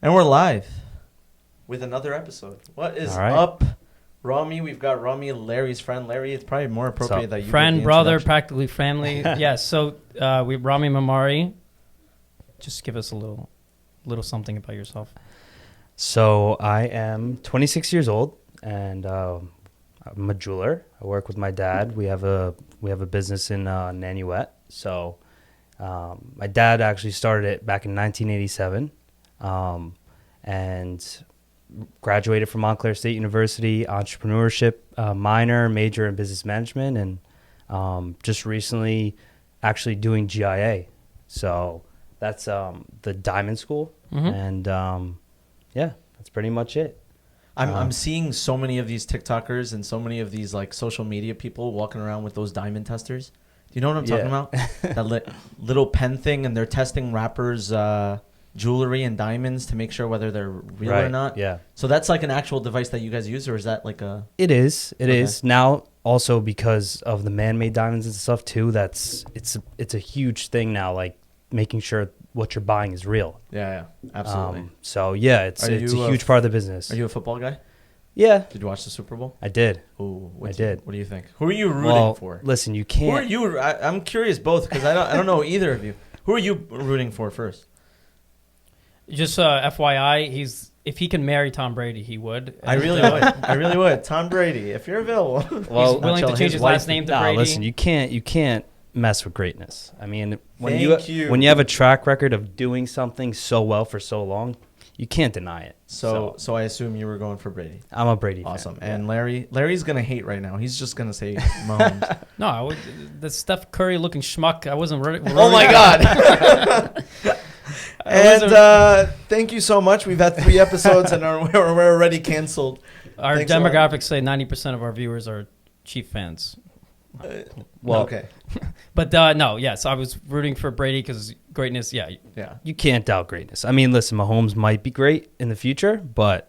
And we're live with another episode. What is up, Rami? We've got Rami, Larry's friend. Larry, it's probably more appropriate that you friend, brother, practically family. Yes. So we Rami Mamary. Just give us a little something about yourself. So I am 26 years old, and I'm a jeweler. I work with my dad. We have a business in Nanuet. So my dad actually started it back in 1987, and graduated from Montclair State University, entrepreneurship minor, major in business management, and just recently actually doing GIA. So that's the Diamond School, and yeah, that's pretty much it. I'm seeing so many of these TikTokers and so many of these like social media people walking around with those diamond testers. Do you know what I'm talking about? That little pen thing, and they're testing rappers' jewelry and diamonds to make sure whether they're real or not. Yeah. So that's like an actual device that you guys use, or is that like a? It is. It is now. Also because of the man-made diamonds and stuff too. It's a huge thing now. Like making sure what you're buying is real. Yeah, absolutely. So yeah, it's a huge part of the business. Are you a football guy? Yeah. Did you watch the Super Bowl? I did. Ooh, I did. What do you think? Who are you rooting for? Listen, you can't. Who are you? I'm curious both because I don't know either of you. Who are you rooting for first? Just FYI, if he can marry Tom Brady, he would. I really would. I really would. Tom Brady, if you're available. Well, he's willing to change his last name to Brady. Listen, you can't mess with greatness. I mean, when you have a track record of doing something so well for so long, you can't deny it. So I assume you were going for Brady. I'm a Brady fan. Awesome. And Larry's gonna hate right now. He's just gonna say Mahomes. No, the Steph Curry looking schmuck. I wasn't. Oh my God. And thank you so much. We've had 3 episodes and we're already canceled. Our demographics say 90% of our viewers are Chief fans. Well, okay. But no, yes, I was rooting for Brady because greatness, yeah. You can't doubt greatness. I mean, listen, Mahomes might be great in the future, but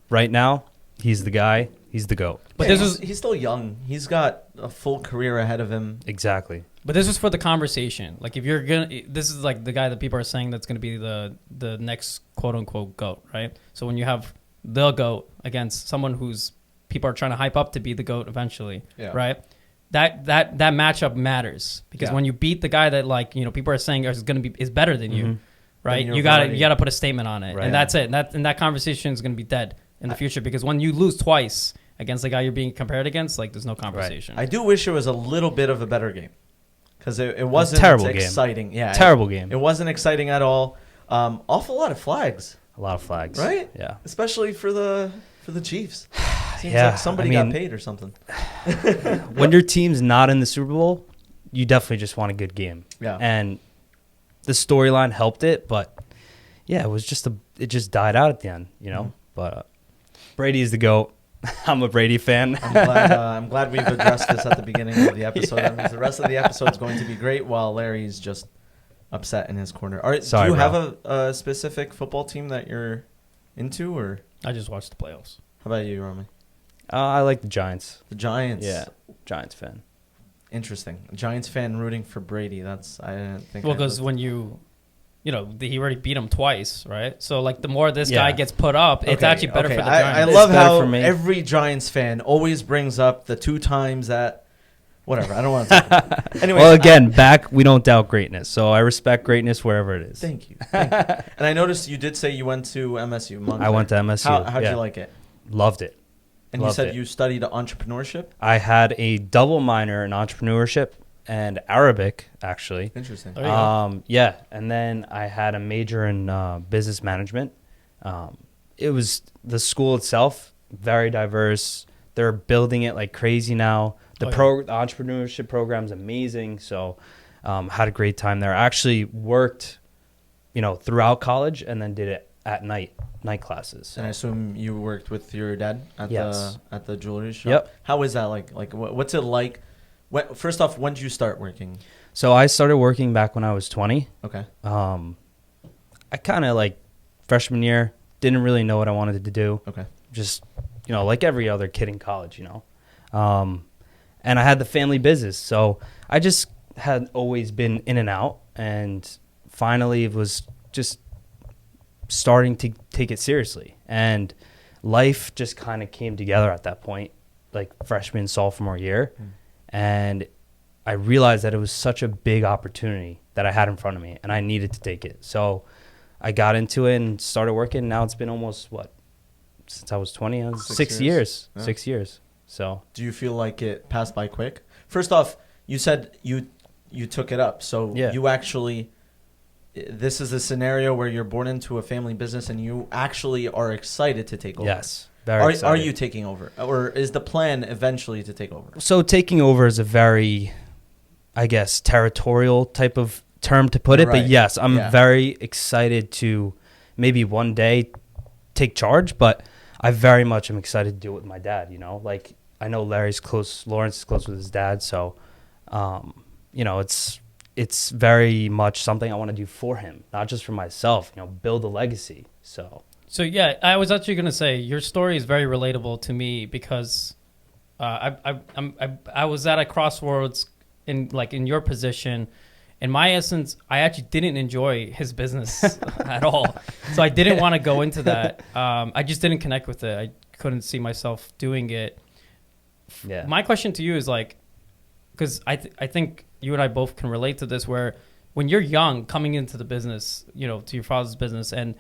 right now, he's the guy. He's the GOAT. But he's still young. He's got a full career ahead of him. Exactly. But this is for the conversation. Like, if you're gonna, this is like the guy that people are saying that's gonna be the next quote unquote GOAT, right? So when you have the GOAT against someone who's people are trying to hype up to be the GOAT eventually, right? That matchup matters because when you beat the guy that people are saying is better than you, right? You gotta put a statement on it, and that's it. And that conversation is gonna be dead in the future because when you lose twice against the guy you're being compared against, like there's no conversation. Right. I do wish it was a little bit of a better game because it wasn't exciting. Yeah, terrible game. It wasn't exciting at all. Awful lot of flags. A lot of flags, right? Yeah, especially for the Chiefs. Seems like somebody got paid or something. When your team's not in the Super Bowl, you definitely just want a good game. Yeah. And the storyline helped it, but yeah, it was it just died out at the end, you know. But Brady is the GOAT. I'm a Brady fan. I'm glad we've addressed this at the beginning of the episode. That means the rest of the episode is going to be great while Larry's just upset in his corner. Do you have a specific football team that you're into, or? I just watched the playoffs. How about you, Rami? I like the Giants. The Giants? Yeah, Giants fan. Interesting. A Giants fan rooting for Brady. I didn't think. Well, because when he already beat him twice, right? So, like, the more this guy gets put up, it's actually better for the Giants. I love how every Giants fan always brings up the 2 times that. Whatever. I don't want to talk about it. Anyways, well, again, we don't doubt greatness. So I respect greatness wherever it is. Thank you. And I noticed you did say you went to MSU. Montclair. I went to MSU. How'd you like it? Loved it. And you said you studied entrepreneurship? I had a double minor in entrepreneurship and Arabic, actually. Interesting. Yeah, and then I had a major in business management. It was the school itself, very diverse. They're building it like crazy now. The entrepreneurship program's amazing. So had a great time there. I actually worked, throughout college and then did it at night classes. So. And I assume you worked with your dad at the jewelry shop? Yep. How is that like? Like, what's it like? First off, when did you start working? So I started working back when I was 20. Okay. I kind of freshman year, didn't really know what I wanted to do. Okay. Just, like every other kid in college, and I had the family business. So I just had always been in and out. And finally it was just starting to take it seriously. And life just kind of came together at that point, like freshman, sophomore year. And I realized that it was such a big opportunity that I had in front of me, and I needed to take it. So I got into it and started working. Now it's been almost, since I was 20, 6 years. Yeah. 6 years. So do you feel like it passed by quick? First off, you said you took it up. So you actually, this is a scenario where you're born into a family business and you actually are excited to take over. Yes. Very excited. Are you taking over? Or is the plan eventually to take over? So taking over is a very, I guess, territorial type of term to put it. Right. But yes, I'm very excited to maybe one day take charge, but I very much am excited to do it with my dad, Like, I know Larry's close, Lawrence is close with his dad, so, it's very much something I want to do for him, not just for myself, build a legacy, so. So, yeah, I was actually going to say, your story is very relatable to me because I was at a crossroads in your position. In my essence, I actually didn't enjoy his business at all. So I didn't want to go into that. I just didn't connect with it. I couldn't see myself doing it. Yeah. My question to you is because I think you and I both can relate to this, where when you're young, coming into the business, to your father's business, and,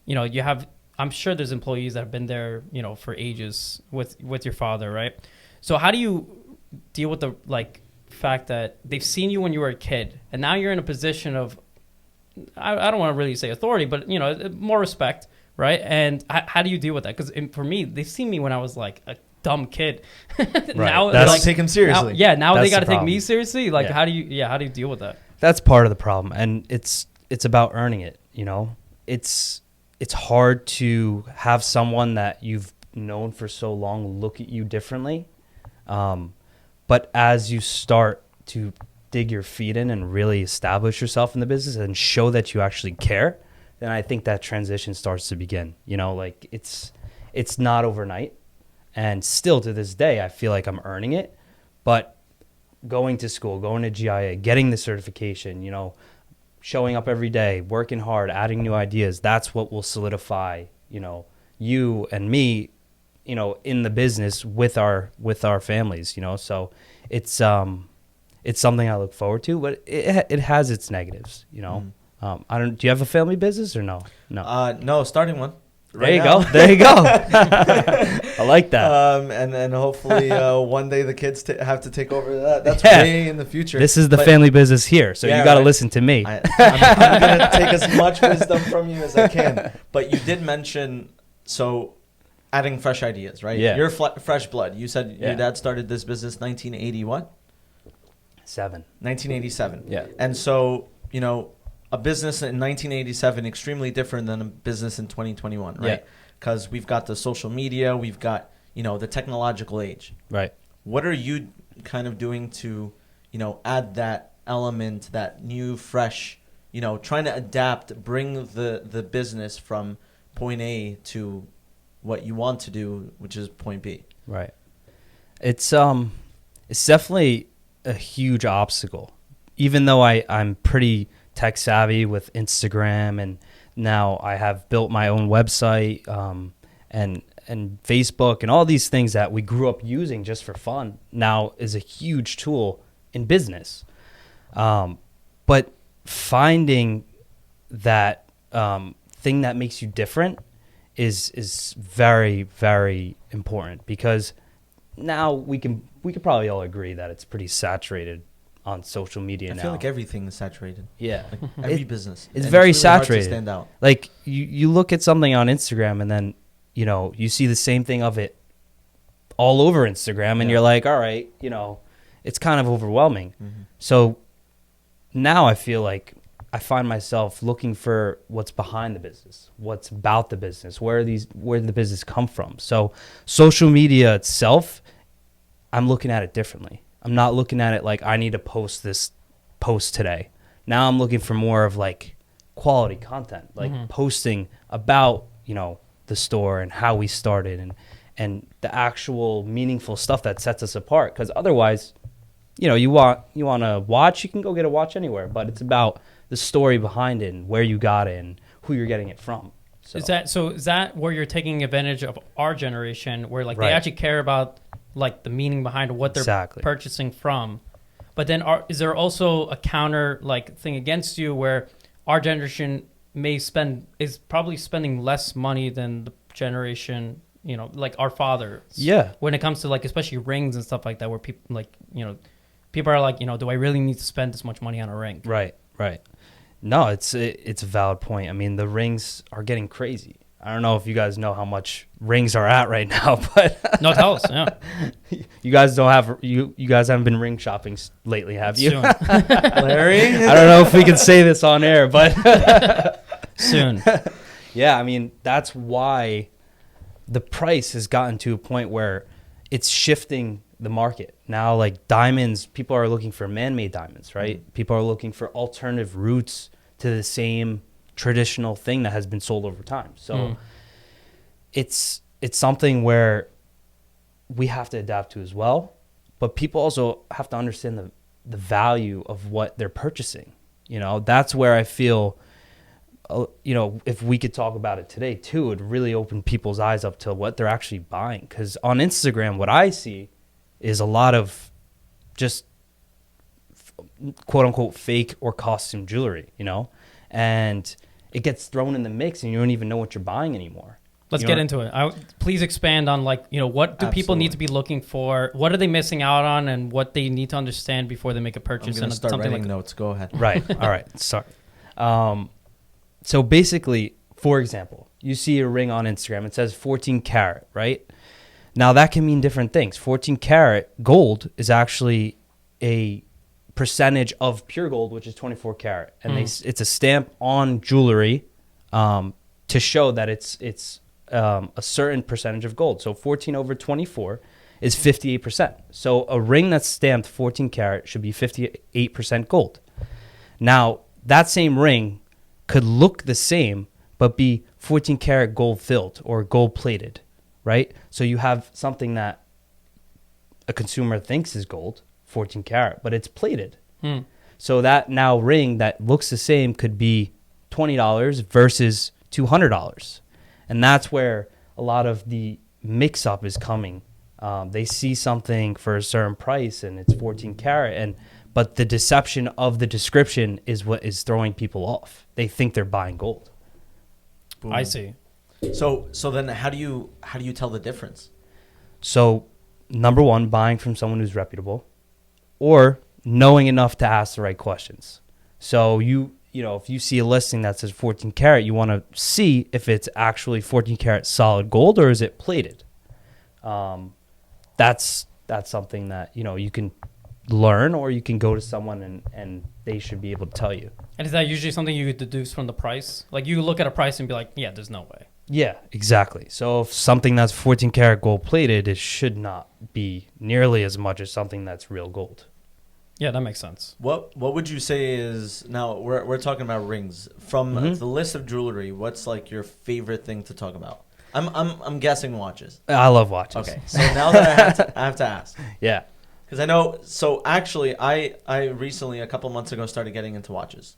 you have, I'm sure there's employees that have been there, for ages with your father, right? So how do you deal with the, fact that they've seen you when you were a kid and now you're in a position of I don't want to really say authority, but more respect, right? And how do you deal with that? Because for me, they've seen me when I was like a dumb kid. Right. Now that's take them seriously. Now they got to take me seriously. How do you deal with that? That's part of the problem, and it's about earning it. It's hard to have someone that you've known for so long look at you differently. But as you start to dig your feet in and really establish yourself in the business and show that you actually care, then I think that transition starts to begin. It's not overnight. And still to this day, I feel like I'm earning it. But going to school, going to GIA, getting the certification, showing up every day, working hard, adding new ideas, that's what will solidify, you and me, in the business with our families, so it's something I look forward to, but it has its negatives, do you have a family business or no? No, starting one. There you go. I like that. And hopefully one day the kids have to take over that. That's way in the future. This is the family business here, so you got to listen to me. I'm going to take as much wisdom from you as I can. But you did mention, adding fresh ideas, right? Yeah. You're fresh blood. You said your dad started this business 1980 what? 1987. Yeah. And so, a business in 1987 extremely different than a business in 2021, right? Because we've got the social media, we've got, the technological age. Right. What are you kind of doing to, add that element, that new, fresh, trying to adapt, bring the business from point A to what you want to do, which is point B. Right. It's definitely a huge obstacle. Even though I'm pretty tech savvy with Instagram, and now I have built my own website, and Facebook, and all these things that we grew up using just for fun now is a huge tool in business. But finding that thing that makes you different is very, very important, because now we could probably all agree that it's pretty saturated on social media now. I feel like everything is saturated. Yeah. Like every business. It's very it's really saturated. Hard to stand out. Like you look at something on Instagram and then, you see the same thing of it all over Instagram, and you're like, all right, it's kind of overwhelming. Mm-hmm. So now I feel like I find myself looking for what's behind the business, what's about the business, where the business come from. So social media itself, I'm looking at it differently. I'm not looking at it like I need to post this post today. Now I'm looking for more of like quality content, like posting about, the store and how we started and the actual meaningful stuff that sets us apart. Because otherwise, you want to watch, you can go get a watch anywhere, but it's about the story behind it and where you got it and who you're getting it from. So Is that where you're taking advantage of our generation, where like Right. they actually care about like the meaning behind what they're Exactly. purchasing from? But then is there also a counter like thing against you where our generation is probably spending less money than the generation, like our fathers? Yeah. When it comes to like especially rings and stuff like that, where people like people are like, do I really need to spend this much money on a ring? Right. No, it's a valid point. I mean, the rings are getting crazy. I don't know if you guys know how much rings are at right now, but No, tell us. Yeah. you guys don't have you guys haven't been ring shopping lately, have you? Soon. Larry? I don't know if we can say this on air, but Soon. yeah, I mean, that's why the price has gotten to a point where it's shifting the market. Now, like diamonds, people are looking for man-made diamonds, right? People are looking for alternative routes to the same traditional thing that has been sold over time. So it's something where we have to adapt to as well, but people also have to understand the value of what they're purchasing. That's where I feel if we could talk about it today too, it would really open people's eyes up to what they're actually buying. Because on Instagram, what I see is a lot of just quote unquote fake or costume jewelry, and it gets thrown in the mix and you don't even know what you're buying anymore. Let's get into it. Please expand on what do people need to be looking for? What are they missing out on, and what they need to understand before they make a purchase? I'm going to start writing notes. Go ahead. Right. All right. Sorry. So basically, for example, you see a ring on Instagram. It says 14 karat, right? Now that can mean different things. 14 karat gold is actually a percentage of pure gold, which is 24 karat, and it's a stamp on jewelry to show that it's a certain percentage of gold. So 14 over 24 is 58%. So a ring that's stamped 14 karat should be 58% gold. Now that same ring could look the same but be 14 karat gold filled or gold plated, right? So you have something that a consumer thinks is gold, 14 karat, but it's plated. So that now ring that looks the same could be $20 versus $200. And that's where a lot of the mix up is coming. They see something for a certain price and it's 14 karat, but the deception of the description is what is throwing people off. They think they're buying gold. Boom. I see. So then how do you tell the difference? So number one, buying from someone who's reputable, or knowing enough to ask the right questions. So if you see a listing that says 14 karat, you want to see if it's actually 14 karat solid gold or is it plated. That's something that you can learn, or you can go to someone and they should be able to tell you. And is that usually something you deduce from the price? Like you look at a price and be like, yeah, there's no way. Yeah, exactly. So if something that's 14 karat gold plated, it should not be nearly as much as something that's real gold. Yeah, that makes sense. What would you say is, now we're talking about rings from the list of jewelry? What's like your favorite thing to talk about? I'm guessing watches. I love watches. Okay, so now that I have to ask. Yeah. Because I know, so actually, I recently, a couple months ago, started getting into watches.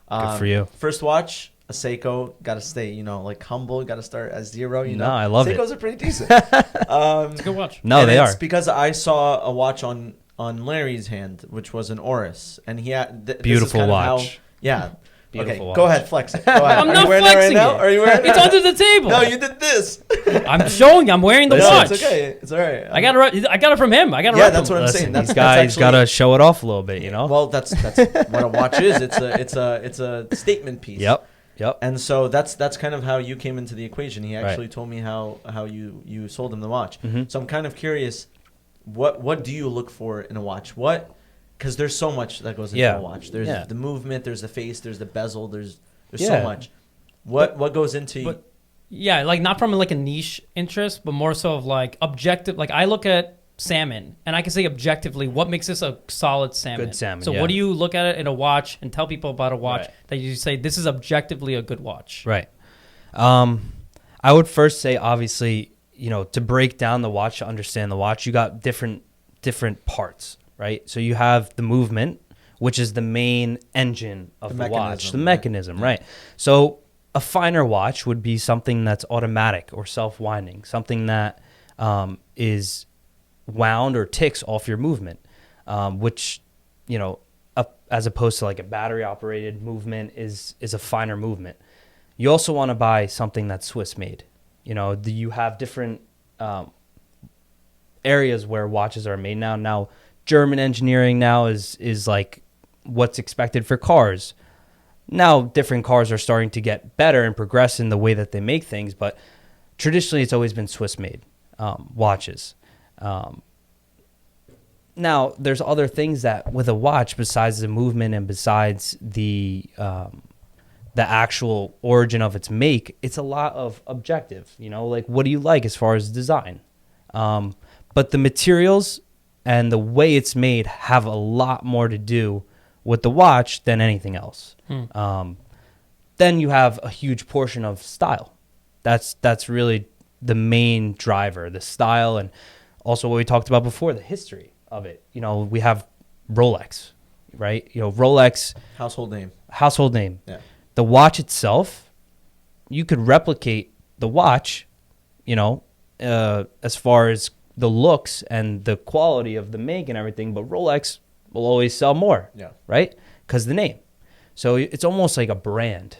Good for you. First watch, a Seiko. Got to stay, like humble. Got to start at zero. No, I love it. Seikos are pretty decent. It's a good watch. No, they are. It's because I saw a watch on Larry's hand, which was an Oris, and he had Beautiful watch. Yeah. Beautiful watch. Go ahead, flex it. Go ahead. I'm Are not you wearing flexing it right now? it. Are you wearing it? It's under the table. No, you did this. I'm showing you. I'm wearing the Listen, watch. it's okay. It's all right. I got it from him. I got it. Yeah, that's what I'm Listen, saying. these That's guys actually, got to show it off a little bit, Well, that's what a watch is. It's a statement piece. Yep. And so that's kind of how you came into the equation. He actually told me how you sold him the watch. Mm-hmm. So I'm kind of curious, what do you look for in a watch? Because there's so much that goes into a watch. There's the movement, there's the face, there's the bezel, there's so much. What goes into Yeah, like not from like a niche interest, but more so of like objective. Like I look at salmon and I can say objectively what makes this a solid salmon. Good salmon. So what do you look at it in a watch and tell people about a watch that you say this is objectively a good watch? Right. I would first say, obviously, to break down the watch, to understand the watch, you got different parts, right? So you have the movement, which is the main engine of the watch, the mechanism, right? So a finer watch would be something that's automatic or self-winding, something that is wound or ticks off your movement, which, as opposed to like a battery operated movement is a finer movement. You also want to buy something that's Swiss made. You have different areas where watches are made now. Now, German engineering now is like what's expected for cars. Now, different cars are starting to get better and progress in the way that they make things, but traditionally it's always been Swiss made watches. Now, there's other things that with a watch, besides the movement and besides the actual origin of its make, it's a lot of objective. Like what do you like as far as design? But the materials and the way it's made have a lot more to do with the watch than anything else. Then you have a huge portion of style. That's really the main driver, the style, and also what we talked about before, the history of it. We have Rolex, right? Rolex, Household name. Yeah. The watch itself, you could replicate the watch, as far as the looks and the quality of the make and everything, but Rolex will always sell more, right? Because the name. So it's almost like a brand.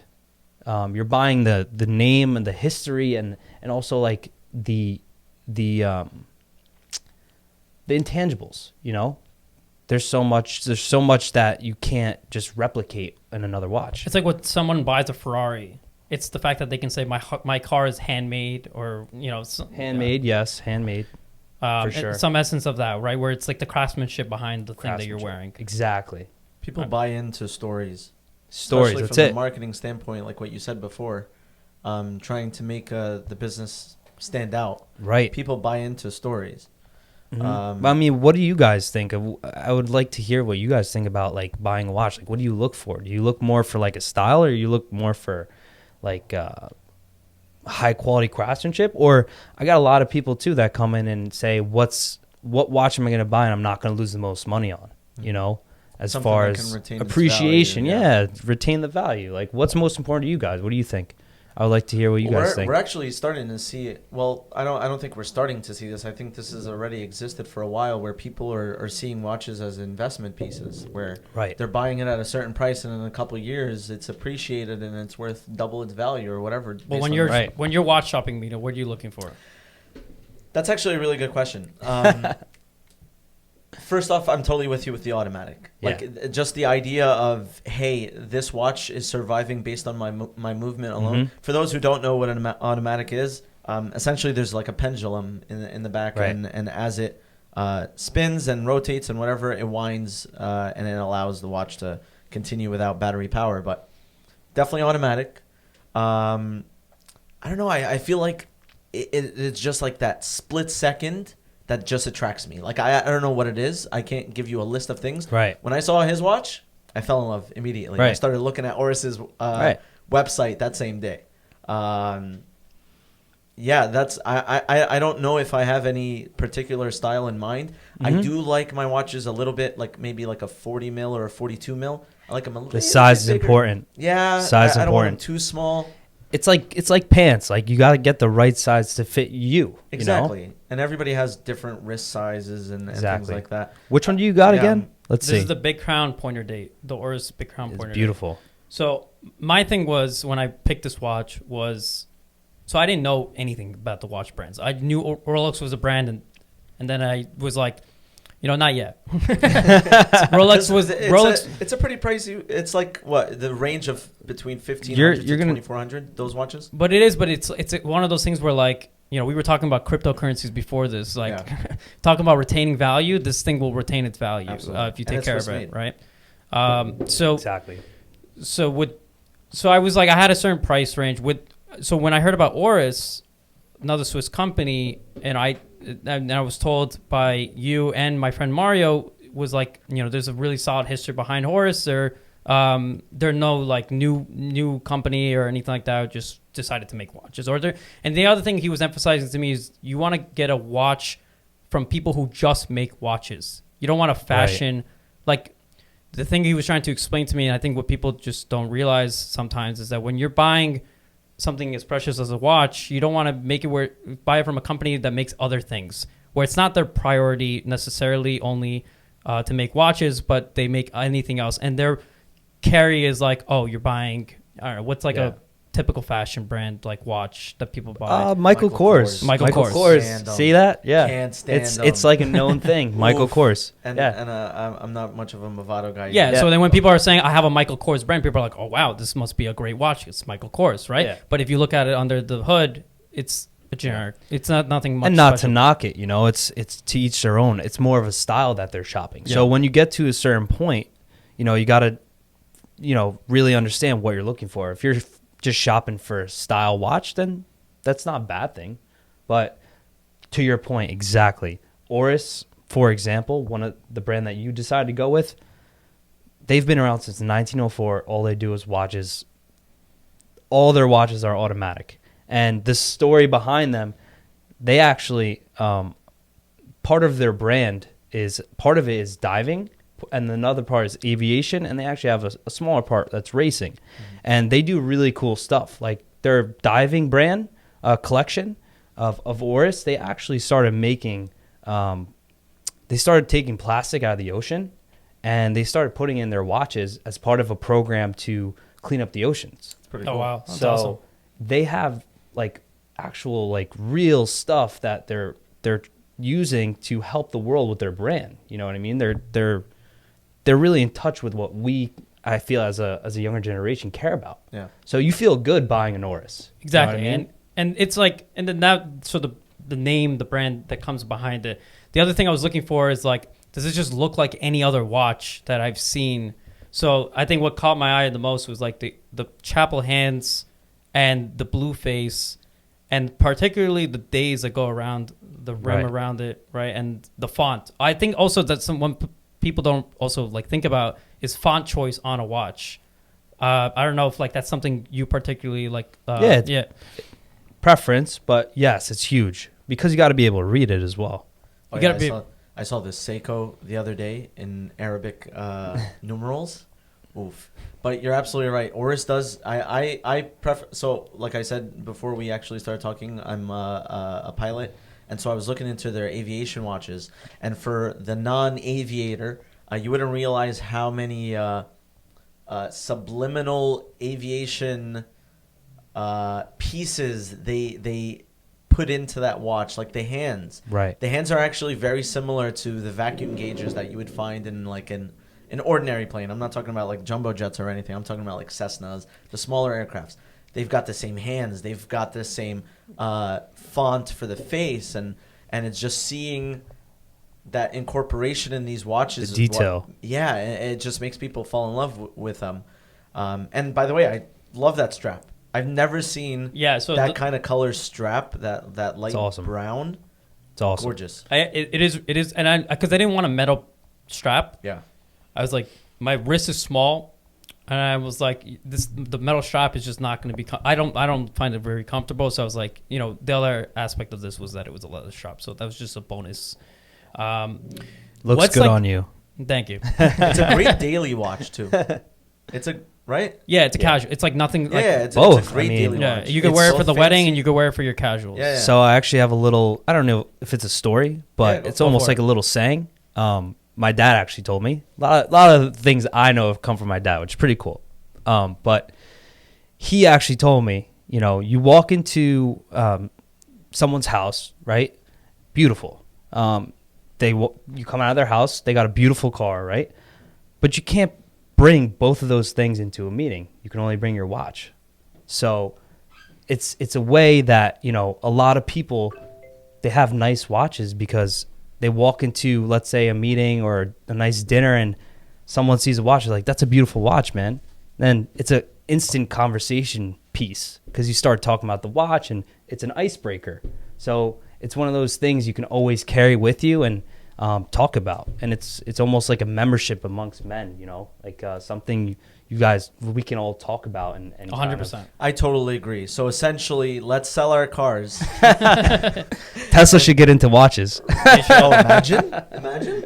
You're buying the name and the history and also like the intangibles. There's so much that you can't just replicate in another watch. It's like when someone buys a Ferrari. It's the fact that they can say my car is handmade, or handmade. Yes, handmade. For sure. Some essence of that, right? Where it's like the craftsmanship behind the thing that you're wearing. Exactly. People buy into stories. Stories. Especially That's from it. the marketing standpoint, like what you said before, trying to make the business stand out. Right. People buy into stories. Mm-hmm. What do you guys think of? I would like to hear what you guys think about like buying a watch. Like, what do you look for? Do you look more for like a style, or you look more for like high quality craftsmanship? Or I got a lot of people too that come in and say, what watch am I going to buy and I'm not going to lose the most money on? As Something far that as can retain its appreciation, value, retain the value. Like, what's most important to you guys? What do you think? I would like to hear what you guys think. We're actually starting to see it. Well, I don't think we're starting to see this. I think this has already existed for a while, where people are seeing watches as investment pieces, where they're buying it at a certain price, and in a couple of years it's appreciated and it's worth double its value or whatever. Well, when you're watch shopping, Mito, what are you looking for? That's actually a really good question. First off, I'm totally with you with the automatic. Like, just the idea of, hey, this watch is surviving based on my movement alone. Mm-hmm. For those who don't know what an automatic is, essentially there's like a pendulum in the back, and as it spins and rotates and whatever, it winds and it allows the watch to continue without battery power. But definitely automatic. I don't know. I feel like it's just like that split second that just attracts me. Like, I don't know what it is. I can't give you a list of things. Right. When I saw his watch, I fell in love immediately. I started looking at Oris's website that same day. That's I don't know if I have any particular style in mind. Mm-hmm. I do like my watches a little bit, like maybe like a 40 mil or a 42 mil. I like them a little bit. The size is important. Yeah. Size I don't want them important. too small. It's like pants. Like, you got to get the right size to fit you. Exactly. And everybody has different wrist sizes and things like that. Which one do you got again? Let's see. This is the Big Crown pointer date. The Oris Big Crown pointer date. Beautiful. So my thing was, when I picked this watch was, so I didn't know anything about the watch brands. I knew Rolex was a brand, and then I was like, not yet. Rolex was it's a pretty pricey. It's like what the range of between 1,500 to 2,400. Those watches. But it's one of those things where, like, we were talking about cryptocurrencies before this. Like, talking about retaining value. This thing will retain its value if you take care of it, right? Exactly. So I was like, I had a certain price range so when I heard about Oris, another Swiss company, and I was told by you and my friend Mario, was like, there's a really solid history behind Oris. They're no like new company or anything like that. Just decided to make watches. And the other thing he was emphasizing to me is, you want to get a watch from people who just make watches. You don't want a fashion like. The thing he was trying to explain to me, and I think what people just don't realize sometimes, is that when you're buying something as precious as a watch, you don't want to make it buy it from a company that makes other things, where it's not their priority necessarily only to make watches, but they make anything else. And their carry is like, oh, you're buying, I don't know, what's like a typical fashion brand like watch that people buy? Michael Kors. Michael Kors. See that? Yeah. Can't stand it's like a known thing. Michael Kors. And I'm not much of a Movado guy. Yeah, so then when people are saying, I have a Michael Kors brand, people are like, oh, wow, this must be a great watch. It's Michael Kors, right? Yeah. But if you look at it under the hood, it's a generic. It's nothing much And not special. to knock it, it's to each their own. It's more of a style that they're shopping. Yeah. So when you get to a certain point, you got to, really understand what you're looking for. If you're just shopping for a style watch, then that's not a bad thing. But to your point, exactly. Oris, for example, one of the brand that you decided to go with, they've been around since 1904. All they do is watches. All their watches are automatic. And the story behind them, they actually, part of their brand is, part of it is diving, and another part is aviation, and they actually have a smaller part that's racing. Mm-hmm. And they do really cool stuff. Like their diving brand collection of Oris, they actually started making, they started taking plastic out of the ocean, and they started putting in their watches as part of a program to clean up the oceans. It's pretty cool. Oh, wow. That's So awesome. they have like actual like real stuff that they're using to help the world with their brand. You know what I mean? They're really in touch with what I feel as a younger generation care about. Yeah. So you feel good buying an Oris. Exactly. You know what I mean? And it's like, and then that, so the name, the brand that comes behind it. The other thing I was looking for is like, does it just look like any other watch that I've seen? So I think what caught my eye the most was like the chapel hands and the blue face, and particularly the days that go around the rim around it, right? And the font. I think also that someone people don't also like think about is font choice on a watch. I don't know if like that's something you particularly like. Preference, but yes, it's huge because you got to be able to read it as well. You gotta be. I saw this Seiko the other day in Arabic numerals. Oof. But you're absolutely right. Oris does. I prefer. So, like I said before we actually started talking, I'm a pilot, and so I was looking into their aviation watches. And for the non-aviator, you wouldn't realize how many subliminal aviation pieces they put into that watch, like the hands. Right. The hands are actually very similar to the vacuum gauges that you would find in like an ordinary plane. I'm not talking about like jumbo jets or anything. I'm talking about like Cessnas, the smaller aircrafts. They've got the same hands. They've got the same font for the face, and it's just seeing that incorporation in these watches. The detail. It just makes people fall in love with them. And by the way, I love that strap. I've never seen that kind of color strap, that light brown. It's awesome. Gorgeous. It is, and because I didn't want a metal strap. Yeah. I was like, my wrist is small, and I was like, the metal strap is just not going to be. I don't find it very comfortable. So I was like, the other aspect of this was that it was a leather strap, so that was just a bonus. Looks good on you. Thank you. It's a great daily watch too. It's a right. Yeah, it's a casual. It's like nothing. Like, it's both. It's a great daily watch. You could wear it for the wedding, and you could wear it for your casuals. Yeah. So I actually have a little. I don't know if it's a story, but it's almost like a little saying. My dad actually told me a lot of things I know have come from my dad, which is pretty cool. But he actually told me, you walk into someone's house, right? Beautiful. You come out of their house, they got a beautiful car, right? But you can't bring both of those things into a meeting. You can only bring your watch. So it's a way that, a lot of people, they have nice watches because they walk into, let's say, a meeting or a nice dinner, and someone sees a watch, they're like, that's a beautiful watch, man. Then it's an instant conversation piece because you start talking about the watch, and it's an icebreaker. So it's one of those things you can always carry with you and talk about. And it's almost like a membership amongst men, like something we can all talk about. And 100%. I totally agree. So essentially, let's sell our cars. Tesla should get into watches. Imagine.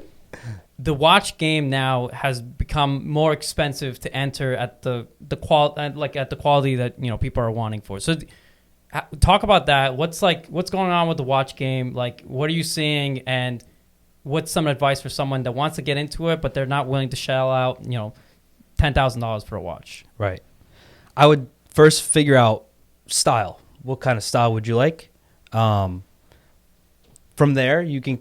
the watch game now has become more expensive to enter at the quality that people are wanting for. So talk about that. What's going on with the watch game? Like, what are you seeing, and what's some advice for someone that wants to get into it but they're not willing to shell out $10,000 for a watch? Right. I would first figure out style. What kind of style would you like? From there, you can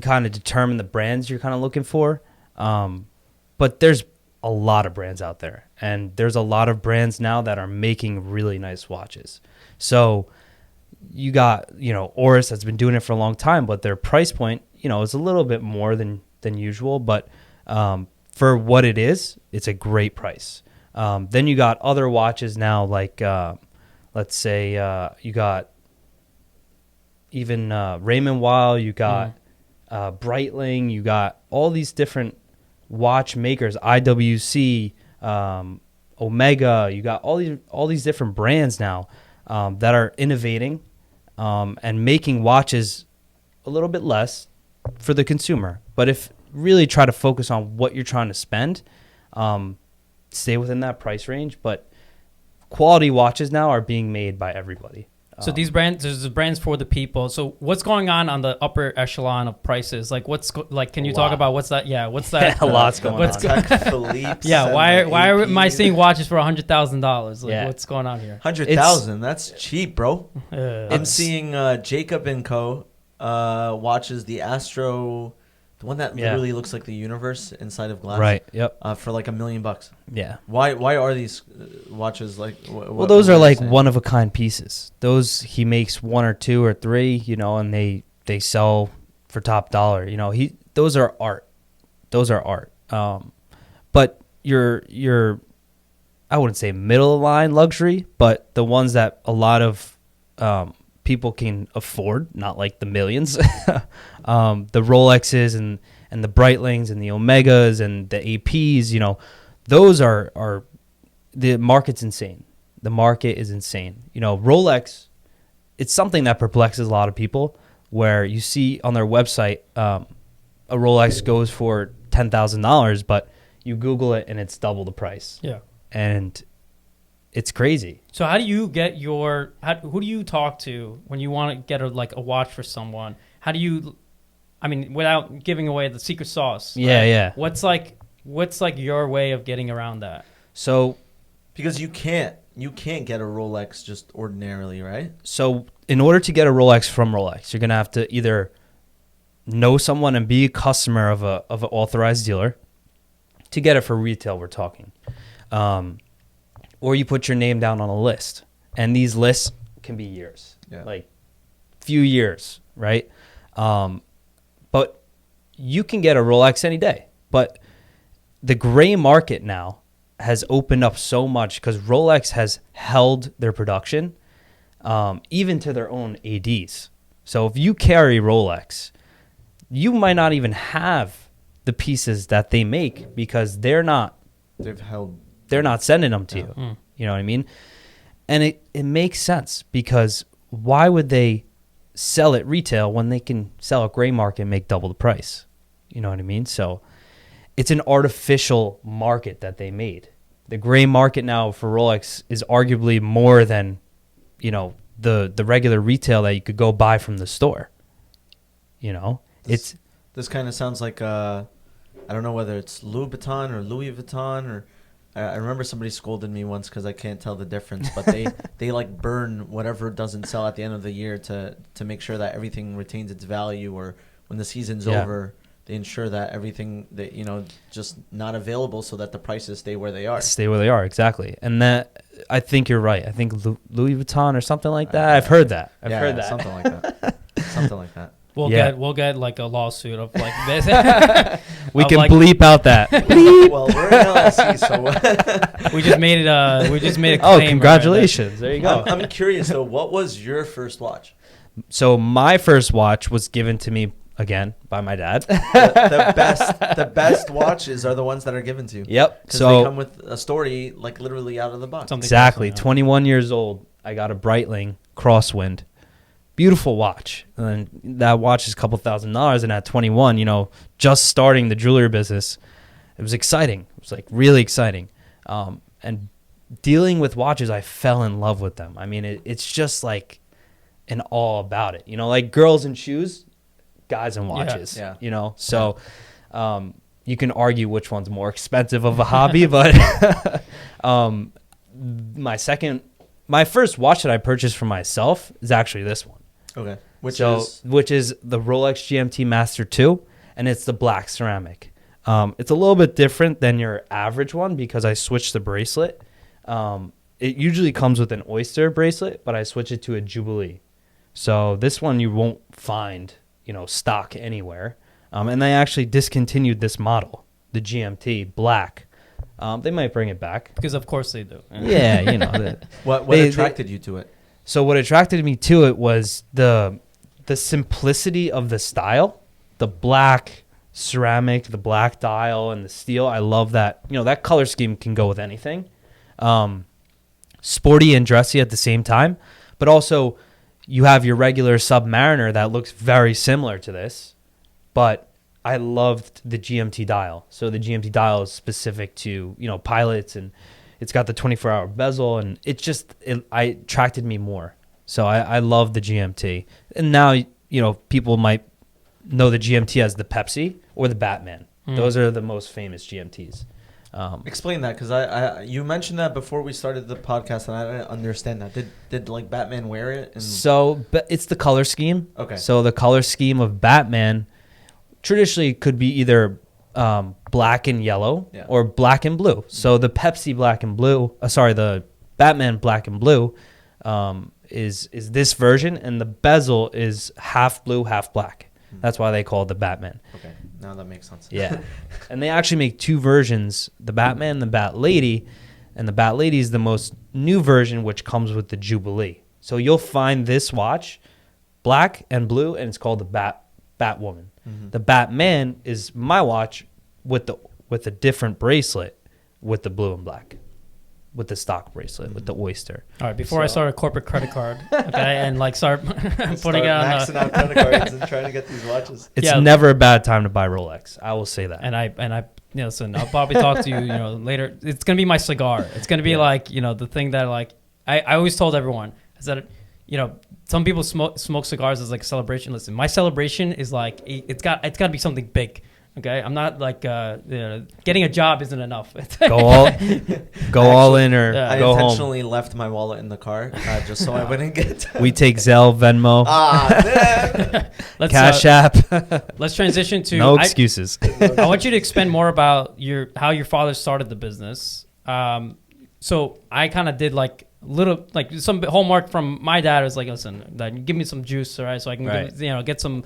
kind of determine the brands you're kind of looking for. But there's a lot of brands out there, and there's a lot of brands now that are making really nice watches. So you got, Oris that's been doing it for a long time, but their price point, is a little bit more than usual. But for what it is, it's a great price. Then you got other watches now, like let's say you got even Raymond Weil, you got Breitling, you got all these different watch makers, IWC, Omega. You got all these different brands now that are innovating and making watches a little bit less for the consumer. But if really try to focus on what you're trying to spend, stay within that price range. But quality watches now are being made by everybody. So these brands, there's brands for the people. So what's going on the upper echelon of prices? Like can you talk about what's that? Yeah, what's that? A lot's going on. Yeah, why am I seeing watches for $100,000? Like, what's going on here? 100,000, that's cheap, bro. I'm It's seeing Jacob & Co. Watches the Astro, the one that literally looks like the universe inside of glass. Right. Yep. For like $1 million. Yeah. Why are these watches like? Well, those are like one of a kind pieces. Those he makes one or two or three, and they sell for top dollar. Those are art. Those are art. But your I wouldn't say middle line luxury, but the ones that a lot of people can afford, not like the millions. The Rolexes and the Breitlings and the Omegas and the APs, those are the market's insane. The market is insane. Rolex, it's something that perplexes a lot of people, where you see on their website a Rolex goes for $10,000, but you Google it and it's double the price. Yeah. And it's crazy. So how do you get who do you talk to when you want to get a watch for someone? How do you, without giving away the secret sauce? Yeah, right? yeah. What's your way of getting around that? So, because you can't get a Rolex just ordinarily, right? So in order to get a Rolex from Rolex, you're gonna have to either know someone and be a customer of an authorized dealer. To get it for retail, we're talking. Or you put your name down on a list. And these lists can be years. Yeah. Like few years, right? But you can get a Rolex any day. But the gray market now has opened up so much because Rolex has held their production, even to their own ADs. So if you carry Rolex, you might not even have the pieces that they make because they're not sending them to you. You know what I mean? And it makes sense, because why would they sell it retail when they can sell a gray market and make double the price? You know what I mean? So it's an artificial market that they made. The gray market now for Rolex is arguably more than, the regular retail that you could go buy from the store. This kind of sounds like I don't know whether it's Louis Vuitton or Louis Vuitton, or I remember somebody scolded me once because I can't tell the difference, but they like burn whatever doesn't sell at the end of the year to make sure that everything retains its value, or when the season's over, they ensure that everything that just not available, so that the prices stay where they are. Stay where they are, exactly. And that, I think you're right. I think Louis Vuitton or something like that. I've heard that. I've heard that. Something like that. Something like that. We'll get like a lawsuit of like this. We can bleep out that. Well, we're an LLC, so we just made it. We just made a Oh, claim. congratulations! Right? There you go. I'm curious though. What was your first watch? So my first watch was given to me again by my dad. The best watches are the ones that are given to you. Yep. Because So they come with a story, like literally out of the box. Exactly. 21 years old, I got a Breitling Crosswind. beautiful watch. And that watch is a couple $1,000s. And at 21, just starting the jewelry business, it was exciting. It was like really exciting. And dealing with watches, I fell in love with them. I mean, it's just like an all about it. Like girls and shoes, guys and watches. Yeah. So you can argue which one's more expensive of a hobby, but my first watch that I purchased for myself is actually this one. Okay. Which is the Rolex GMT Master 2, and it's the black ceramic. It's a little bit different than your average one because I switched the bracelet. It usually comes with an oyster bracelet, but I switched it to a Jubilee. So this one you won't find, stock anywhere. And they actually discontinued this model, the GMT black. They might bring it back because of course they do. Yeah, what attracted you to it? So what attracted me to it was the simplicity of the style, the black ceramic, the black dial, and the steel. I love that. That color scheme can go with anything. Sporty and dressy at the same time, but also you have your regular Submariner that looks very similar to this, but I loved the GMT dial. So the GMT dial is specific to, pilots, and it's got the 24-hour bezel, and it attracted me more. So I love the GMT. And now, people might know the GMT as the Pepsi or the Batman. Those are the most famous GMTs. Explain that, because you mentioned that before we started the podcast, and I didn't understand that. Did like Batman wear it? But it's the color scheme. Okay. So the color scheme of Batman traditionally could be either black and yellow or black and blue. So the Pepsi black and blue, the Batman black and blue is this version, and the bezel is half blue, half black. That's why they call it the Batman. Okay, now that makes sense. Yeah. And they actually make two versions, the Batman and the Bat Lady. And the Bat Lady is the most new version, which comes with the Jubilee. So you'll find this watch, black and blue, and it's called the Batwoman. Mm-hmm. The Batman is my watch with a different bracelet with the blue and black, with the stock bracelet, with the oyster. All right, before I start a corporate credit card, okay, and start putting it on maxing out credit cards and trying to get these watches. It's never a bad time to buy Rolex. I will say that. And I listen, I'll probably talk to you, later. It's gonna be my cigar. It's gonna be the thing that I always told everyone is that some people smoke cigars as like a celebration. Listen, my celebration is it's got to be something big. Okay, I'm not getting a job isn't enough. Go all in or I go home. I intentionally left my wallet in the car just so I wouldn't get. We take Zelle, Venmo, Cash App. Let's transition to no excuses. I want you to expand more about how your father started the business. So I kind of did some homework from my dad. Was like, listen, give me some juice, all right, so I can get some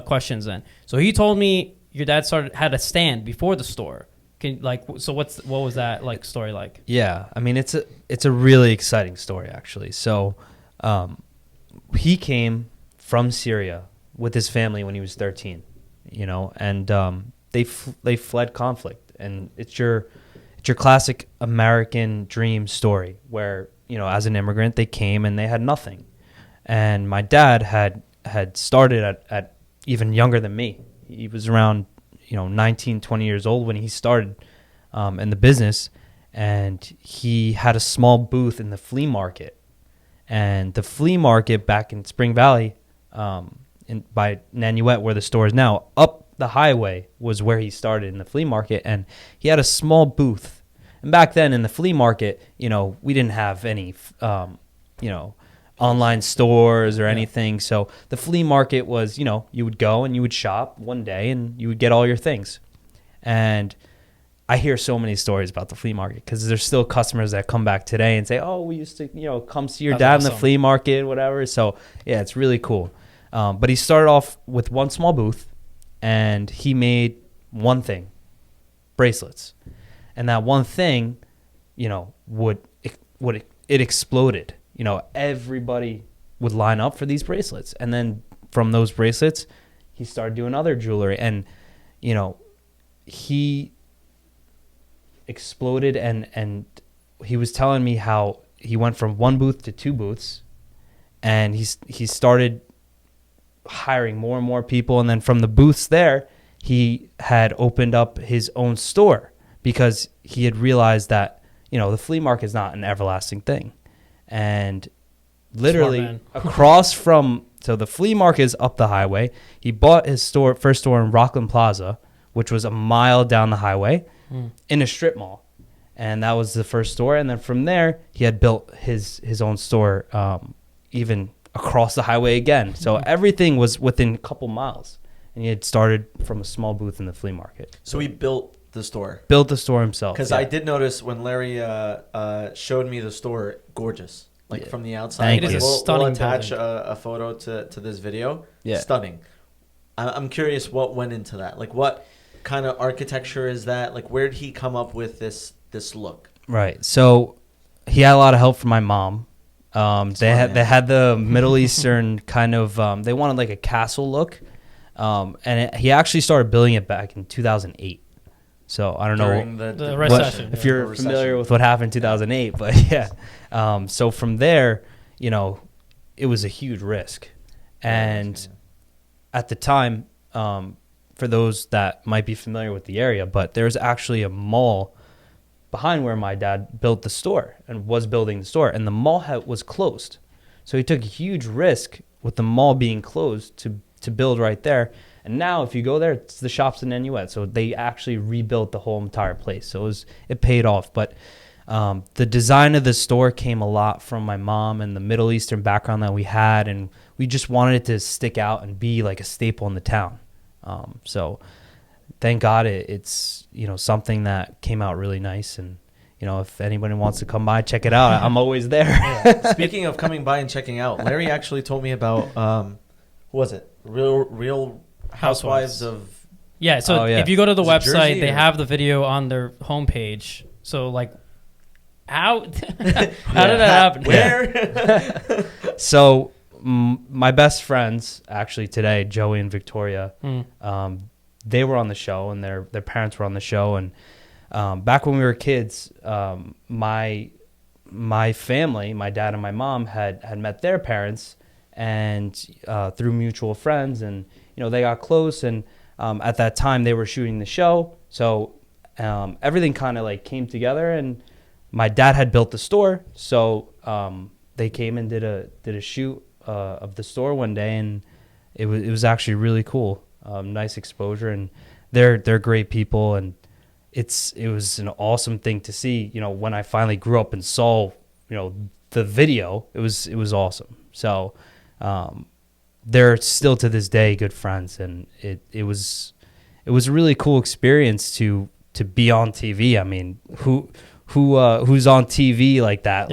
questions in. So he told me your dad had a stand before the store. What was that story like? Yeah, I mean it's a really exciting story actually. So he came from Syria with his family when he was 13, and they fled conflict, and it's your classic American dream story where as an immigrant they came and they had nothing, and my dad had started at even younger than me. He was around 19, 20 years old when he started in the business, and he had a small booth in the flea market. And the flea market back in Spring Valley, by Nanuet, where the store is now, up the highway was where he started in the flea market, and he had a small booth. And back then in the flea market, we didn't have any, online stores or anything. So the flea market was, you would go and you would shop one day and you would get all your things. And I hear so many stories about the flea market because there's still customers that come back today and say, oh, we used to, come see your dad in the flea market, whatever. So yeah, it's really cool. But he started off with one small booth and he made one thing, bracelets. And that one thing, it exploded. Everybody would line up for these bracelets. And then from those bracelets, he started doing other jewelry. And, he exploded. And he was telling me how he went from one booth to two booths. and he started hiring more and more people, and then from the booths there, he had opened up his own store because he had realized that, you know, the flea market is not an everlasting thing. And literally across from, so the flea market is up the highway. He bought his first store in Rockland Plaza, which was a mile down the highway in a strip mall. And that was the first store. And then from there, he had built his own store even across the highway again. So everything was within a couple miles. And he had started from a small booth in the flea market. So he built the store. Built the store himself. Because I did notice when Larry showed me the store, gorgeous. Like from the outside. Thank you. It is a We'll stunning attach building. a photo to this video. Yeah. Stunning. I'm curious what went into that. Like what kind of architecture is that? Like where did he come up with this look? Right. So he had a lot of help from my mom. They had the Middle Eastern kind of, they wanted like a castle look. He actually started building it back in 2008. So I don't know the recession. if you're familiar with what happened in 2008, but yeah. So from there, you know, it was a huge risk. And at the time, for those that might be familiar with the area, but there's actually a mall behind where my dad built the store and was building the store, and the mall was closed. So he took a huge risk with the mall being closed to build right there. And now if you go there, it's the shops in Nanuet. So they actually rebuilt the whole entire place. So it paid off. But the design of the store came a lot from my mom and the Middle Eastern background that we had. And we just wanted it to stick out and be like a staple in the town. So thank God it's, you know, something that came out really nice. And, you know, if anybody wants to come by, check it out. I'm always there. Yeah. Speaking of coming by and checking out, Larry actually told me about, who was it? Real Housewives of... Yeah, so if you go to the website, they or? have the video on their homepage. So, like, how did that happen? Where? So my best friends, actually today, Joey and Victoria, they were on the show, and their parents were on the show. And back when we were kids, my family, my dad and my mom, had met their parents, and through mutual friends, and you know, they got close. And at that time, they were shooting the show, so everything kind of like came together. And my dad had built the store, so they came and did a shoot of the store one day, and it was actually really cool. Nice exposure, and they're great people, and it was an awesome thing to see. You know, when I finally grew up and saw, you know, the video, it was awesome. So they're still to this day good friends, and it was a really cool experience to be on TV. I mean, who's on TV like that,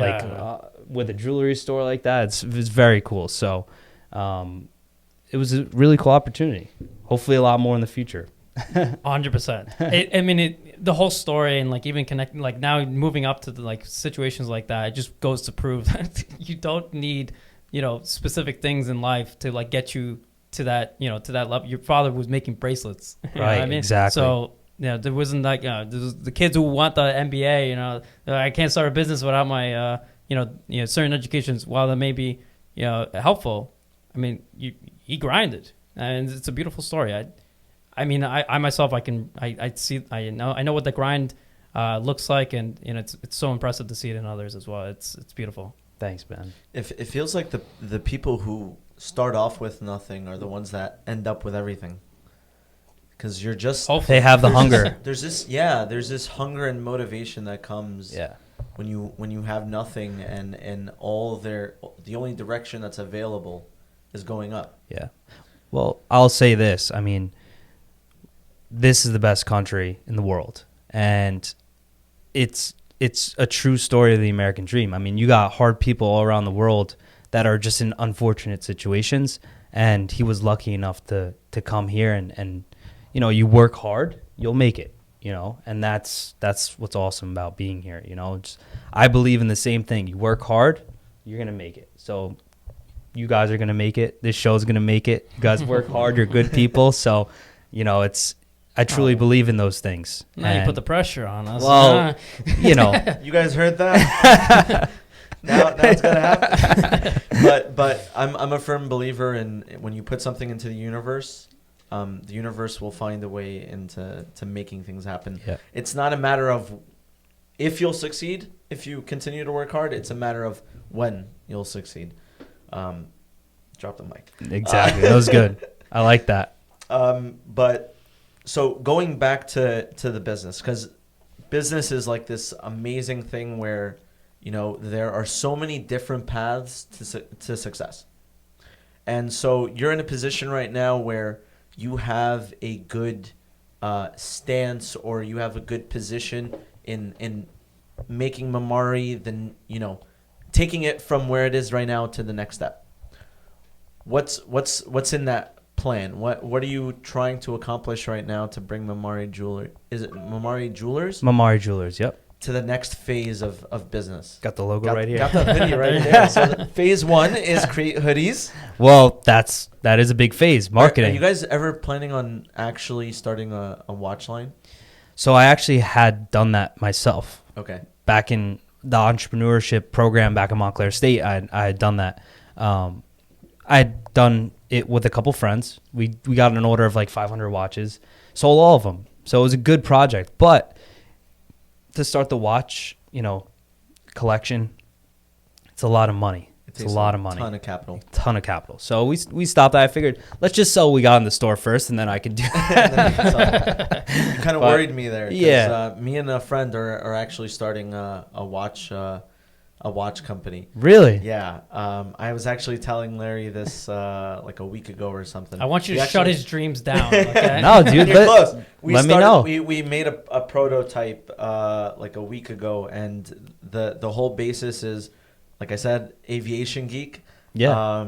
with a jewelry store like that? It's very cool. So it was a really cool opportunity. Hopefully a lot more in the future. 100%. I mean, the whole story, and like even connecting, like now moving up to the like situations like that, it just goes to prove that you don't need, you know, specific things in life to like get you to that, you know, to that level. Your father was making bracelets, you know right? What I mean? Exactly. So yeah, there wasn't like there was the kids who want the MBA. You know, I can't start a business without my you know certain educations. While that may be, you know, helpful, I mean, he grinded, and it's a beautiful story. I mean, I myself, I see, I know what the grind looks like, and you know, it's so impressive to see it in others as well. It's beautiful. Thanks, man. If it feels like the people who start off with nothing are the ones that end up with everything, because you're just they have the hunger. There's this hunger and motivation that comes when you have nothing, and the only direction that's available is going up. Yeah. Well, I'll say this. I mean, this is the best country in the world, and it's a true story of the American dream. I mean, you got hard people all around the world that are just in unfortunate situations, and he was lucky enough to come here, and you know, you work hard, you'll make it, you know, and that's what's awesome about being here. You know, I believe in the same thing. You work hard, you're gonna make it. So you guys are gonna make it. This show's gonna make it. You guys work hard. You're good people. So, you know, I truly believe in those things. Now you put the pressure on us. Well, you know. You guys heard that? now it's going to happen. but I'm a firm believer in when you put something into the universe will find a way into making things happen. Yeah. It's not a matter of if you'll succeed if you continue to work hard. It's a matter of when you'll succeed. Drop the mic. Exactly. That was good. I like that. But so going back to the business, because business is like this amazing thing where, you know, there are so many different paths to success. And so you're in a position right now where you have a good stance, or you have a good position in making Mamary, then, you know, taking it from where it is right now to the next step. What's in that plan? What are you trying to accomplish right now to bring Mamari Jewelry? Is it Mamari Jewelers? Mamari Jewelers, yep. To the next phase of business. Got the logo right here. Got the hoodie right there. So phase 1 is create hoodies. Well, that is a big phase, marketing. Are you guys ever planning on actually starting a watch line? So I actually had done that myself. Okay. Back in the entrepreneurship program back in Montclair State, I had done that. I'd done it with a couple friends. We got an order of like 500 watches, sold all of them. So it was a good project. But to start the watch, you know, collection, it's a lot of money. It's a lot of money. Ton of capital. Ton of capital. So we stopped that. I figured, let's just sell what we got in the store first, and then I could do that. You kind of worried me there. Yeah. Me and a friend are actually starting a watch company. Really? Yeah. I was actually telling Larry this like a week ago or something. I want you to shut his dreams down. Okay? No, dude. You're close. Let me know. We made a prototype like a week ago, and the whole basis is, like I said, aviation geek. Yeah.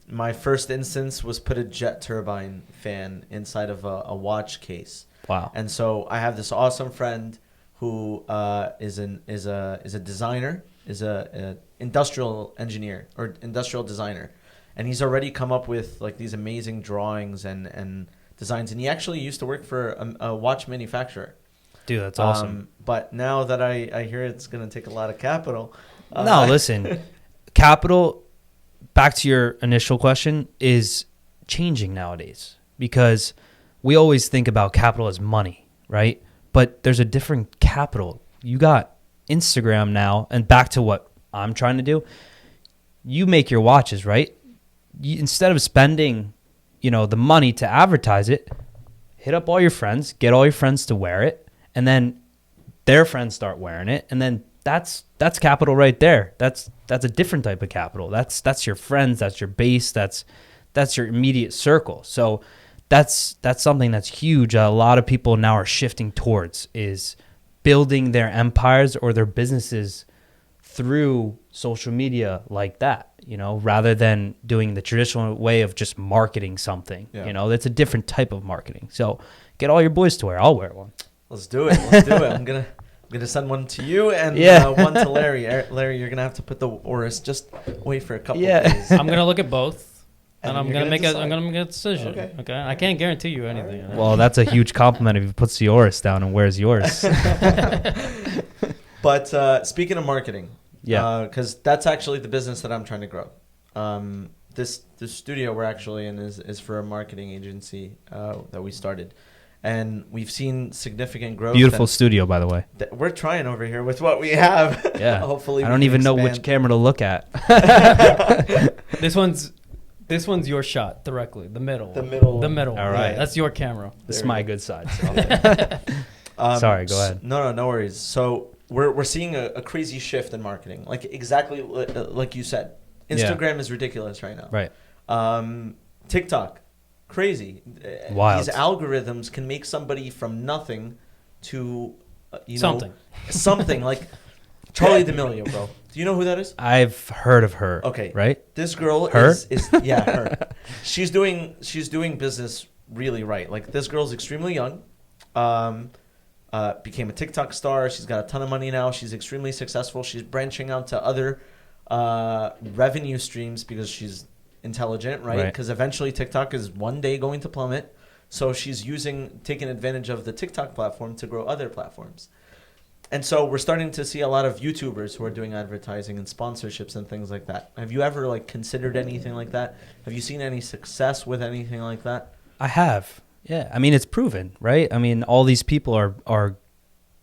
My first instance was put a jet turbine fan inside of a watch case. Wow. And so I have this awesome friend who is a designer, is a industrial engineer or industrial designer, and he's already come up with like these amazing drawings and designs. And he actually used to work for a watch manufacturer. Dude, that's awesome. But now that I hear it's going to take a lot of capital. No, listen, capital, back to your initial question, is changing nowadays, because we always think about capital as money, right? But there's a different capital. You got Instagram now, and back to what I'm trying to do, you make your watches, right? Instead of spending, you know, the money to advertise it, hit up all your friends, get all your friends to wear it, and then their friends start wearing it, and then that's capital right there. That's a different type of capital. That's your friends, that's your base, that's your immediate circle. So that's something that's huge. A lot of people now are shifting towards, is building their empires or their businesses through social media like that, you know, rather than doing the traditional way of just marketing something. Yeah. You know, that's a different type of marketing. So get all your boys to wear. I'll wear one. Let's do it. I'm gonna send one to you and one to Larry. Larry, you're gonna have to put the Oris. Just wait for a couple of days. I'm gonna look at both, and I'm gonna make decide. I'm gonna make a decision. Okay. I can't guarantee you anything. Right. Well, that's a huge compliment if he puts the Oris down and wears yours. But speaking of marketing, yeah, because that's actually the business that I'm trying to grow. This studio we're actually in is for a marketing agency that we started. And we've seen significant growth. Beautiful studio, by the way. We're trying over here with what we have. Yeah. Hopefully, I don't even know which camera to look at. This one's your shot directly. The middle. The middle. All right. Yeah, that's your camera. This is my good side. So. Sorry, go ahead. No worries. So we're seeing a crazy shift in marketing. Like exactly like you said. Instagram is ridiculous right now. Right. TikTok. Crazy. Wild. These algorithms can make somebody from nothing to, something like Charlie D'Amelio, bro. Do you know who that is? I've heard of her. Okay. Right? This girl her? is her. She's doing business really right. Like this girl's extremely young. Became a TikTok star. She's got a ton of money now. She's extremely successful. She's branching out to other revenue streams because she's intelligent, right? Because eventually TikTok is one day going to plummet. So she's taking advantage of the TikTok platform to grow other platforms. And so we're starting to see a lot of YouTubers who are doing advertising and sponsorships and things like that. Have you ever like considered anything like that? Have you seen any success with anything like that? I have. Yeah. I mean, it's proven, right? I mean, all these people are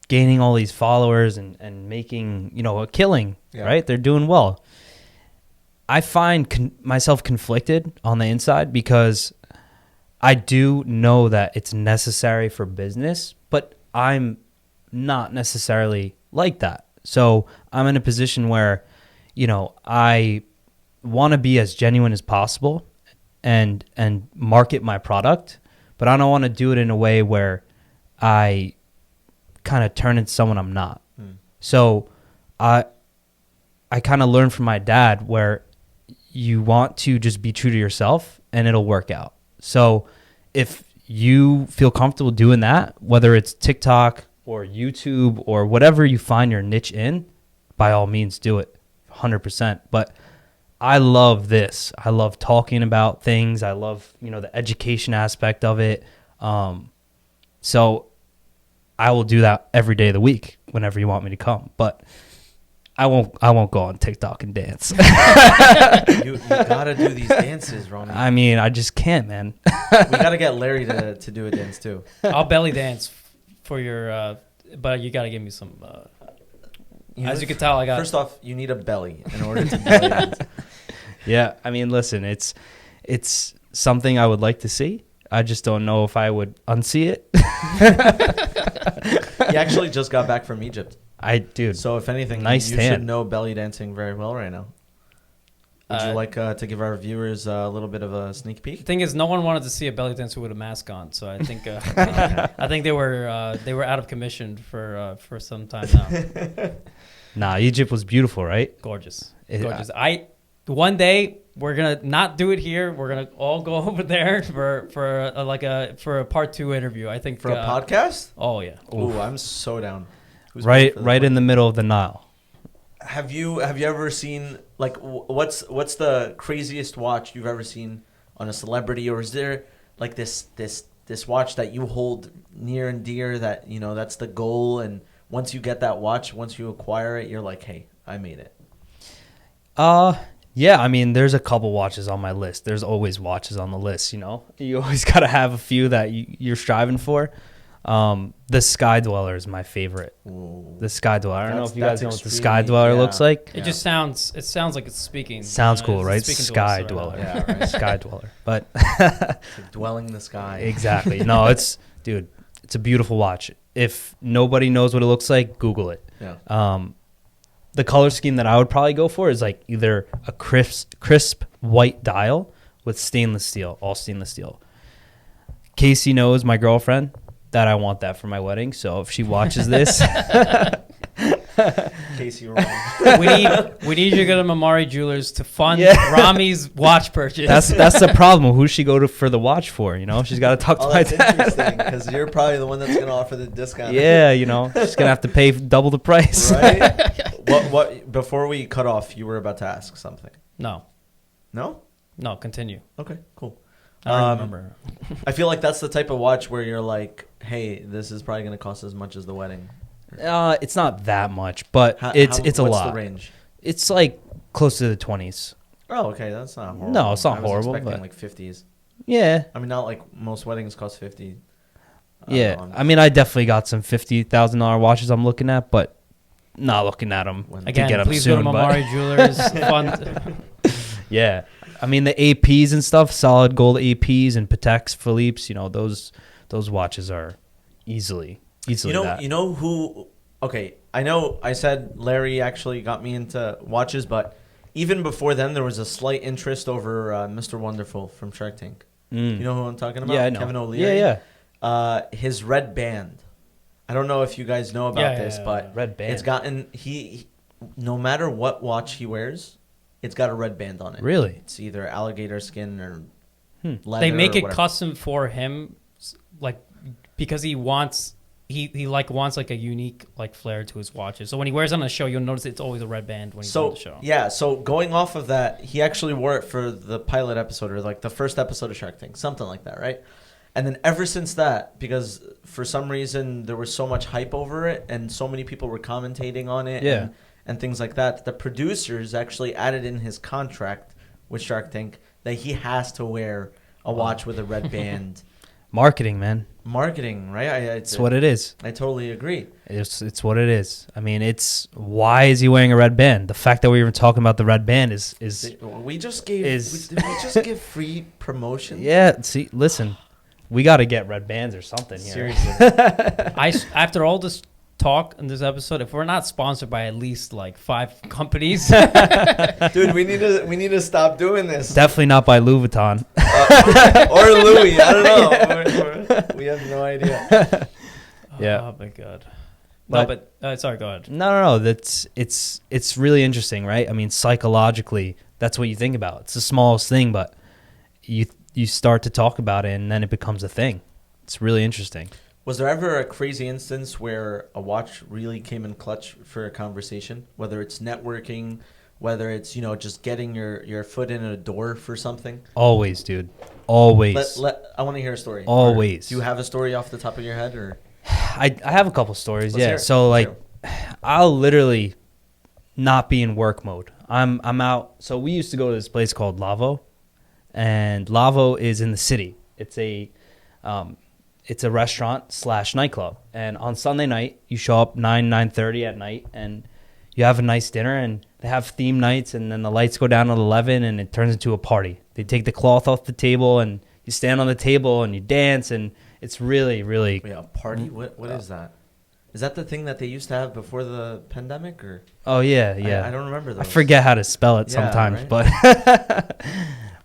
gaining all these followers and making, a killing, right? They're doing well. I find myself conflicted on the inside because I do know that it's necessary for business, but I'm not necessarily like that. So I'm in a position where, I want to be as genuine as possible and market my product, but I don't want to do it in a way where I kind of turn into someone I'm not. So I kind of learned from my dad where you want to just be true to yourself and it'll work out. So if you feel comfortable doing that, whether it's TikTok or YouTube or whatever you find your niche in, by all means do it 100%. But I love this. I love talking about things. I love, the education aspect of it. So I will do that every day of the week whenever you want me to come. But I won't go on TikTok and dance. You gotta do these dances, Rami. I mean, I just can't, man. We gotta get Larry to do a dance too. I'll belly dance for your, but you gotta give me some. As you can tell, I got. First off, you need a belly in order to belly dance. Yeah, I mean, listen, it's something I would like to see. I just don't know if I would unsee it. He actually just got back from Egypt. Dude. So if anything, nice you tan. should know belly dancing very well right now. Would you like to give our viewers a little bit of a sneak peek? The thing is, no one wanted to see a belly dancer with a mask on, so I think I think they were out of commission for some time now. Nah, Egypt was beautiful, right? Gorgeous. One day we're gonna not do it here. We're gonna all go over there for a part 2 interview. I think For a podcast? Oh yeah. Ooh, I'm so down. Who's Right in the middle of the Nile. Have you ever seen like what's the craziest watch you've ever seen on a celebrity, or is there like this watch that you hold near and dear that that's the goal, and once you get that watch, once you acquire it, you're like, hey, I made it? Yeah, I mean, there's a couple watches on my list. There's always watches on the list, You always got to have a few that you're striving for. The Sky Dweller is my favorite. Ooh. The Sky Dweller. I don't know if you guys know what the Sky Dweller looks like. It just sounds like it's speaking. Sounds cool, right? Sky Dweller. Yeah, right. Sky Dweller. But Like dwelling in the sky. Exactly. No, it's a beautiful watch. If nobody knows what it looks like, Google it. Yeah. The color scheme that I would probably go for is like either a crisp white dial with all stainless steel. Casey knows, my girlfriend, that I want that for my wedding. So if she watches this, Casey, wrong. we need you to go to Mamari Jewelers to fund Rami's watch purchase. That's the problem. Who she go to for the watch for? She's got to talk to my that's dad. interesting because you're probably the one that's gonna offer the discount. Yeah, she's gonna have to pay double the price. Right. What? Before we cut off, you were about to ask something. No, continue. Okay, cool. I don't remember. I feel like that's the type of watch where you're like, hey, this is probably going to cost as much as the wedding. It's not that much, but it's a lot. What's the range? It's like close to the 20s. Oh, okay, that's not horrible. No, it's not I was horrible, expecting but like 50s. Yeah. I mean, not like most weddings cost 50. Yeah, I mean, I definitely got some $50,000 watches I'm looking at, but not looking at them to get them please soon. go to Mamari Jewelers. Fund. Yeah. I mean, the APs and stuff, solid gold APs and Pateks Philippe's, those watches are easily that. You know who? Okay, I know I said Larry actually got me into watches, but even before then, there was a slight interest over Mr. Wonderful from Shark Tank. You know who I'm talking about? Yeah, I know. Kevin O'Leary. Yeah. His red band. I don't know if you guys know about this, but red band. It's gotten he no matter what watch he wears, it's got a red band on it. Really? It's either alligator skin or leather. They make or it whatever. custom for him, like because he wants like a unique like flair to his watches. So when he wears it on a show, you'll notice it's always a red band when he's on the show. Yeah, so going off of that, he actually wore it for the pilot episode or like the first episode of Shark Tank, something like that, right? And then ever since that, because for some reason there was so much hype over it and so many people were commentating on it and things like that, the producers actually added in his contract with Shark Tank that he has to wear a watch with a red band. Marketing, man. Marketing, right? It's what it is. I totally agree. It's what it is. I mean, it's why is he wearing a red band? The fact that we're even talking about the red band is we just give free promotion. Yeah. See, listen, we got to get red bands or something here. Seriously. After all this talk in this episode, if we're not sponsored by at least like 5 companies, dude, we need to stop doing this. Definitely not by Louis Vuitton or Louis. I don't know. We have no idea. Yeah. Oh my god. No, but sorry. Go ahead. No. It's really interesting, right? I mean, psychologically, that's what you think about. It's the smallest thing, but you start to talk about it, and then it becomes a thing. It's really interesting. Was there ever a crazy instance where a watch really came in clutch for a conversation? Whether it's networking, whether it's, just getting your foot in a door for something? Always, dude. Always. I want to hear a story. Always. Or do you have a story off the top of your head? Or I have a couple stories, Let's hear it. So, I'll literally not be in work mode. I'm out. So we used to go to this place called Lavo. And Lavo is in the city. It's a restaurant / nightclub, and on Sunday night you show up 9:30 at night, and you have a nice dinner, and they have theme nights, and then the lights go down at 11, and it turns into a party. They take the cloth off the table, and you stand on the table, and you dance, and it's really, really. Yeah, party. What is that? Is that the thing that they used to have before the pandemic, or? Oh yeah. I don't remember those. I forget how to spell it sometimes, right?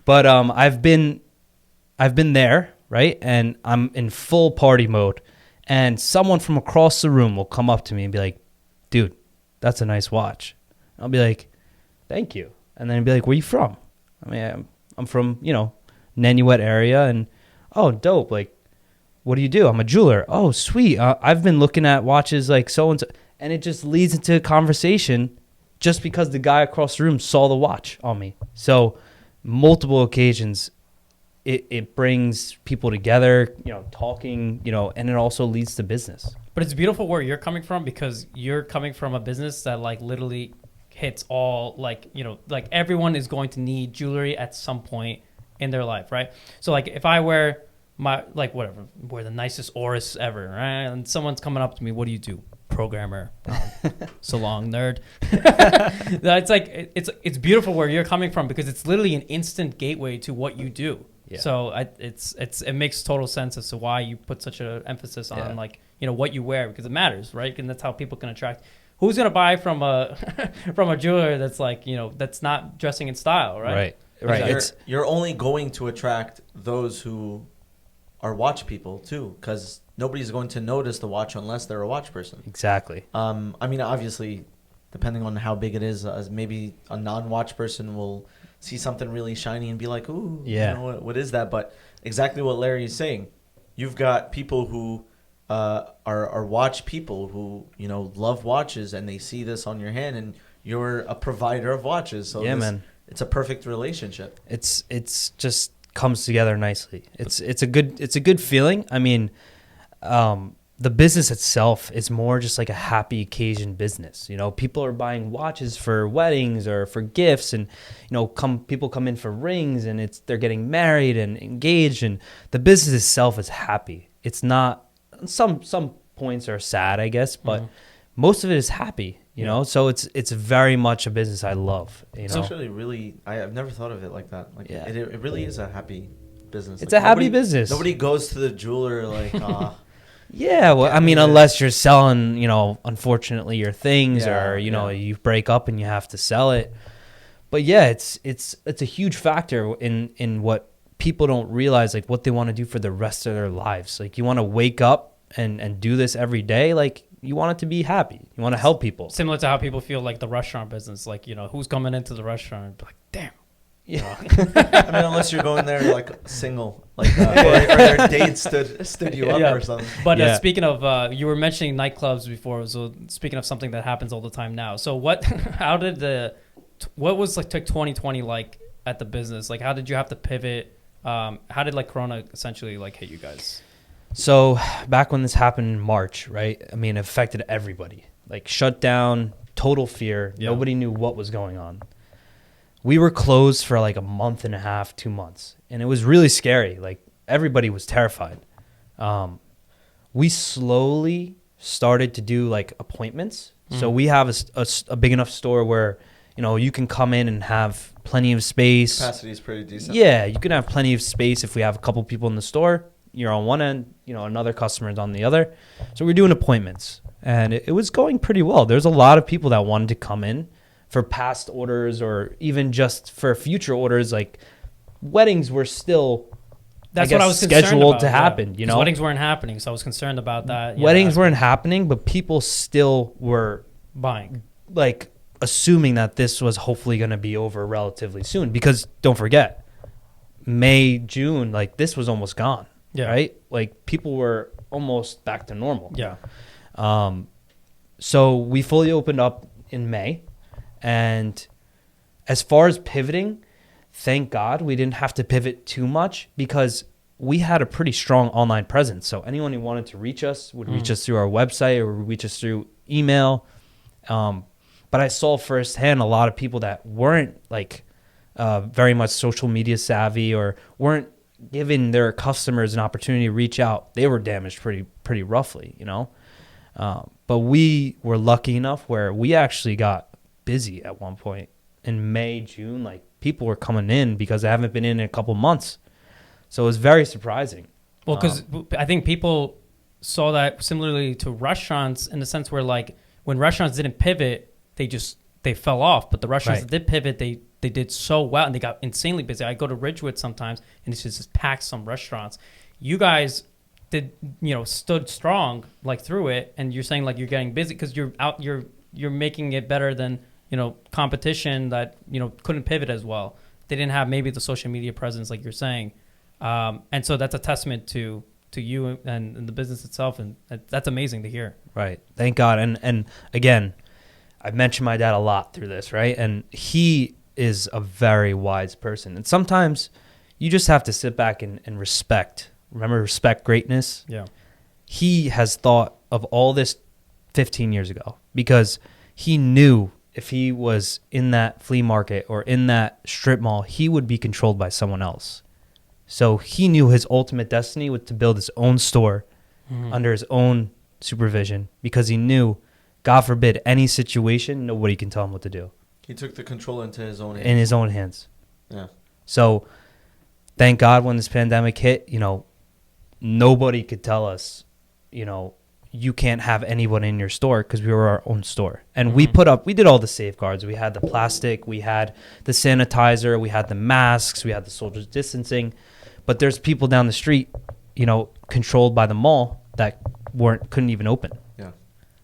but I've been there. Right? And I'm in full party mode. And someone from across the room will come up to me and be like, dude, that's a nice watch. I'll be like, thank you. And then he'll be like, where you from? I mean, I'm from, Nanuet area. And, oh, dope. Like, what do you do? I'm a jeweler. Oh, sweet. I've been looking at watches like so-and-so. And it just leads into a conversation just because the guy across the room saw the watch on me. So multiple occasions, it brings people together, talking, and it also leads to business. But it's beautiful where you're coming from, because you're coming from a business that like literally hits all, like everyone is going to need jewelry at some point in their life, right? So like if I wear wear the nicest Oris ever, right? And someone's coming up to me, what do you do? Programmer, so long, nerd. It's like it's beautiful where you're coming from, because it's literally an instant gateway to what you do. Yeah. So it makes total sense as to why you put such an emphasis on what you wear, because it matters, right? And that's how people can attract. Who's gonna buy from a from a jeweler that's that's not dressing in style, right? Right. Exactly. You're only going to attract those who are watch people too, because nobody's going to notice the watch unless they're a watch person. Exactly. I mean, obviously, depending on how big it is, maybe a non-watch person will see something really shiny and be like, ooh, what is that? But exactly what Larry is saying. You've got people who are watch people who, love watches, and they see this on your hand, and you're a provider of watches. So man, it's a perfect relationship. It's just comes together nicely. It's a good feeling. I mean, the business itself is more just like a happy occasion business. People are buying watches for weddings or for gifts, and people come in for rings, and they're getting married and engaged, and the business itself is happy. It's not, some points are sad, I guess, but most of it is happy. So it's very much a business I love. It's actually really, I've never thought of it like that. It really is a happy business. It's a happy business. Nobody goes to the jeweler like, yeah, well, I mean, unless you're selling, unfortunately, your things, or you break up and you have to sell it. But yeah, it's a huge factor in what people don't realize, like what they want to do for the rest of their lives. Like, you want to wake up and do this every day. Like, you want it to be happy. You want to help people. Similar to how people feel like the restaurant business. Like, who's coming into the restaurant and be like, damn. I mean, unless you're going there like single, or your date stood you up or something. But speaking of, you were mentioning nightclubs before. So speaking of something that happens all the time now. So what was like 2020 like at the business? Like, how did you have to pivot How did like Corona essentially like hit you guys? So back when this happened in March, right? I mean, it affected everybody. Like shut down, total fear. Yeah. Nobody knew what was going on. We were closed for like a month and a half, 2 months. And it was really scary. Like everybody was terrified. We slowly started to do like appointments. So we have a big enough store where, you know, you can come in and have plenty of space. Capacity is pretty decent. Yeah, you can have plenty of space if we have a couple people in the store. You're on one end, you know, another customer is on the other. So we're doing appointments. And it was going pretty well. There's a lot of people that wanted to come in for past orders or even just for future orders. Like weddings were still, That's I what I guess, was concerned scheduled about, to happen. You know, weddings weren't happening, so I was concerned about that. weddings weren't happening, but people still were buying. like assuming that this was hopefully going to be over relatively soon. Because don't forget, May, June, like this was almost gone. Yeah. Right. Like people were almost back to normal. Yeah. So we fully opened up in May. And as far as pivoting, thank God we didn't have to pivot too much because we had a pretty strong online presence. So anyone who wanted to reach us would reach us through our website or reach us through email. But I saw firsthand a lot of people that weren't like very much social media savvy or weren't giving their customers an opportunity to reach out. They were damaged pretty roughly, you know. But we were lucky enough where we actually got busy at one point in May, June. Like people were coming in because they haven't been in a couple months. So it was very surprising. Well, because I think people saw that similarly to restaurants in the sense where like when restaurants didn't pivot, they fell off. But the restaurants that did pivot, they did so well and they got insanely busy. I go to Ridgewood sometimes and it's just packed some restaurants. You guys did, you know, stood strong like through it, and you're saying like you're getting busy because you're making it better than, you know, competition that, you know, couldn't pivot as well. They didn't have maybe the social media presence like you're saying. And so that's a testament to you and the business itself, and that's amazing to hear. Right. Thank God. And again, I've mentioned my dad a lot through this, right? And he is a very wise person. And sometimes you just have to sit back and respect. Remember, respect greatness. Yeah. He has thought of all this 15 years ago because he knew if he was in that flea market or in that strip mall, he would be controlled by someone else. So he knew his ultimate destiny was to build his own store under his own supervision because he knew, God forbid, any situation, nobody can tell him what to do. He took the control into his own hands. In his own hands. Yeah. So thank God when this pandemic hit, you know, nobody could tell us, you know, you can't have anyone in your store because we were our own store. And we did all the safeguards. We had the plastic, we had the sanitizer, we had the masks, we had the social distancing. But there's people down the street, you know, controlled by the mall that couldn't even open. Yeah.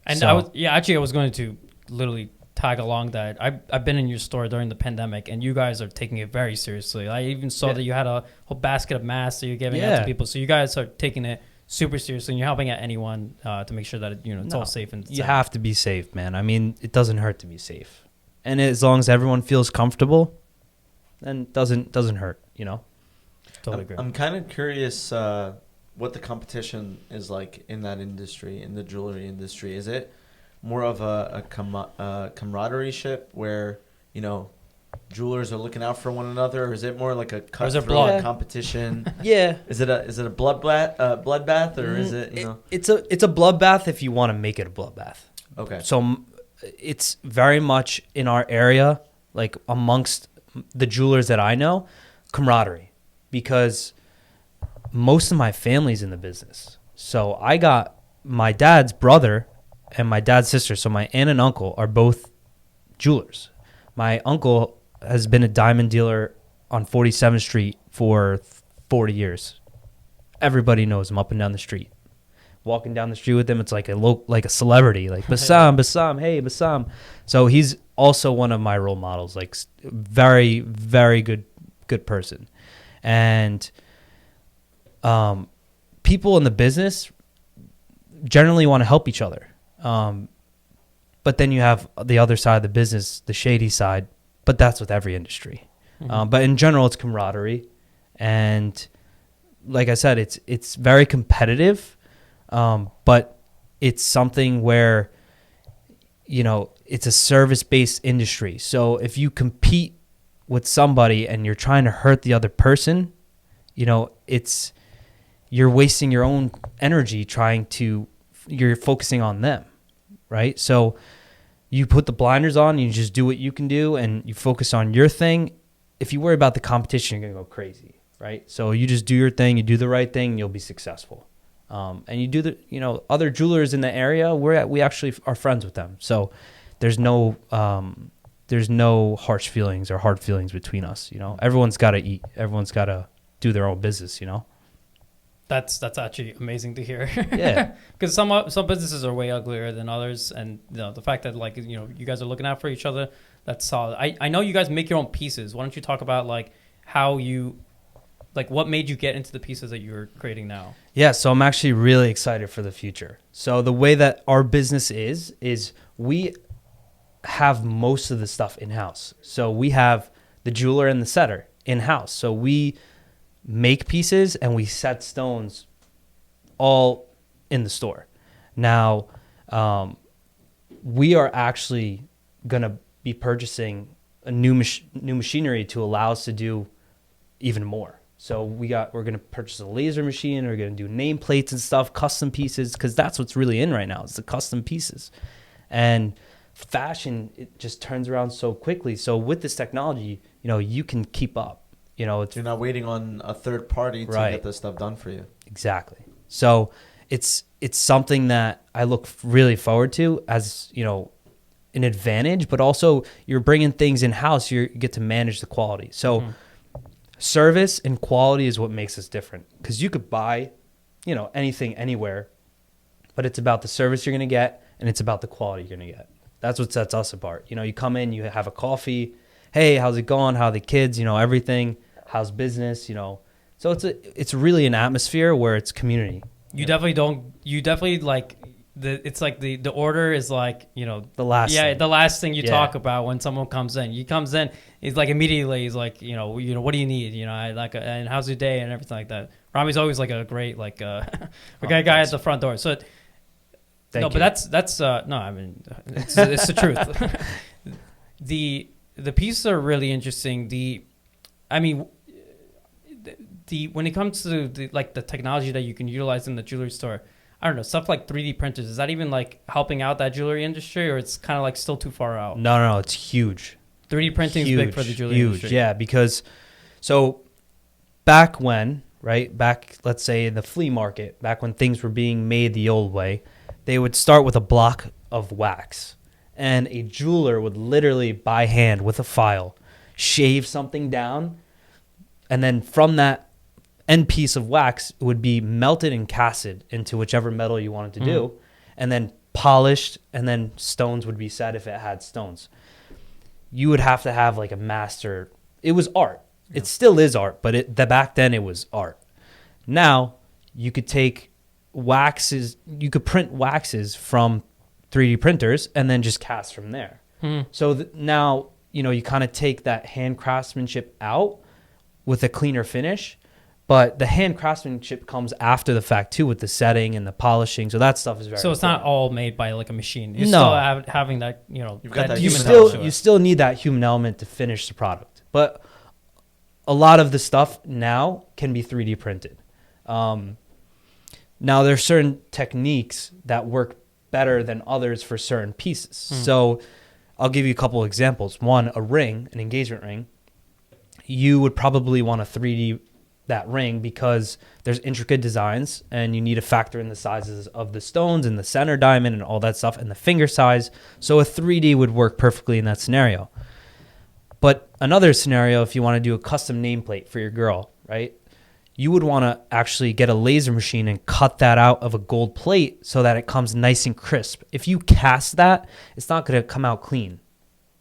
And So- I was going to literally tag along that. I've been in your store during the pandemic, and you guys are taking it very seriously. I even saw that you had a whole basket of masks that you're giving out to people. So you guys are taking it super seriously, and you're helping out anyone to make sure that it's all safe and you have to be safe, man. I mean, it doesn't hurt to be safe, and as long as everyone feels comfortable, then it doesn't hurt, you know. Totally agree. I'm kind of curious what the competition is like in that industry, in the jewelry industry. Is it more of a camaraderie ship where, you know, jewelers are looking out for one another, or is it more like a cutthroat competition? Yeah. Is it a bloodbath, or is it, you know? It's a bloodbath if you want to make it a bloodbath. Okay. So it's very much in our area, like amongst the jewelers that I know, camaraderie, because most of my family's in the business. So I got my dad's brother and my dad's sister. So my aunt and uncle are both jewelers. My uncle has been a diamond dealer on 47th Street for 40 years. Everybody knows him up and down the street. Walking down the street with him, it's like a celebrity, like Bassam, hey Bassam. So he's also one of my role models, like very, very good person. And people in the business generally want to help each other. But then you have the other side of the business, the shady side, but that's with every industry. But in general, it's camaraderie. And like I said, it's very competitive, but it's something where, you know, it's a service-based industry. So if you compete with somebody and you're trying to hurt the other person, you know, you're wasting your own energy you're focusing on them, right? So you put the blinders on, you just do what you can do, and you focus on your thing. If you worry about the competition, you're going to go crazy, right? So you just do your thing, you do the right thing, and you'll be successful. And you do other jewelers in the area, we actually are friends with them. So there's no harsh feelings or hard feelings between us. You know, everyone's got to eat. Everyone's got to do their own business, you know? That's actually amazing to hear. Yeah. Because some businesses are way uglier than others. And, you know, the fact that, like, you know, you guys are looking out for each other, that's solid. I know you guys make your own pieces. Why don't you talk about, like, how you... Like, what made you get into the pieces that you're creating now? Yeah, so I'm actually really excited for the future. So the way that our business is we have most of the stuff in-house. So we have the jeweler and the setter in-house. So we make pieces and we set stones all in the store. Now, we are actually going to be purchasing a new machinery to allow us to do even more. So we're going to purchase a laser machine. We're going to do nameplates and stuff, custom pieces, because that's what's really in right now. It's the custom pieces. And fashion, it just turns around so quickly. So with this technology, you know, you can keep up. You know, you're not waiting on a third party to get this stuff done for you. Exactly. So it's something that I look really forward to as, you know, an advantage, but also you're bringing things in-house. You get to manage the quality. So service and quality is what makes us different, because you could buy, you know, anything anywhere, but it's about the service you're going to get and it's about the quality you're going to get. That's what sets us apart. You know, you come in, you have a coffee. Hey, how's it going? How are the kids? You know, everything. How's business? You know, so it's really an atmosphere where it's community. You definitely like it's like the order is like, you know, the last thing you talk about when someone comes in. He comes in, he's like immediately he's like, you know, what do you need? You know, and how's your day and everything like that. Rami's always like a great like guy at the front door. So Thank you. But that's no, I mean it's the truth. The pieces are really interesting. When it comes to the technology that you can utilize in the jewelry store, I don't know, stuff like 3D printers, is that even like helping out that jewelry industry, or it's kind of like still too far out? No, it's huge. 3D printing is big for the jewelry industry. Yeah, because so back let's say in the flea market, back when things were being made the old way, they would start with a block of wax, and a jeweler would literally by hand with a file shave something down, and then from that end piece of wax, it would be melted and casted into whichever metal you wanted to do, and then polished, and then stones would be set if it had stones. You would have to have like a master. It was art. Yeah. It still is art, but back then it was art. Now you could take waxes, you could print waxes from 3D printers and then just cast from there. So now, you know, you kind of take that hand craftsmanship out with a cleaner finish. But the hand craftsmanship comes after the fact too, with the setting and the polishing. So that stuff is very. So it's not all made by like a machine. You're still having that, you know, you've got that you still need that human element to finish the product. But a lot of the stuff now can be 3D printed. Now there are certain techniques that work better than others for certain pieces. So I'll give you a couple examples. One, a ring, an engagement ring. You would probably want to 3D that ring because there's intricate designs and you need to factor in the sizes of the stones and the center diamond and all that stuff and the finger size. So a 3D would work perfectly in that scenario. But another scenario, if you want to do a custom nameplate for your girl, right? You would want to actually get a laser machine and cut that out of a gold plate so that it comes nice and crisp. If you cast that, it's not going to come out clean.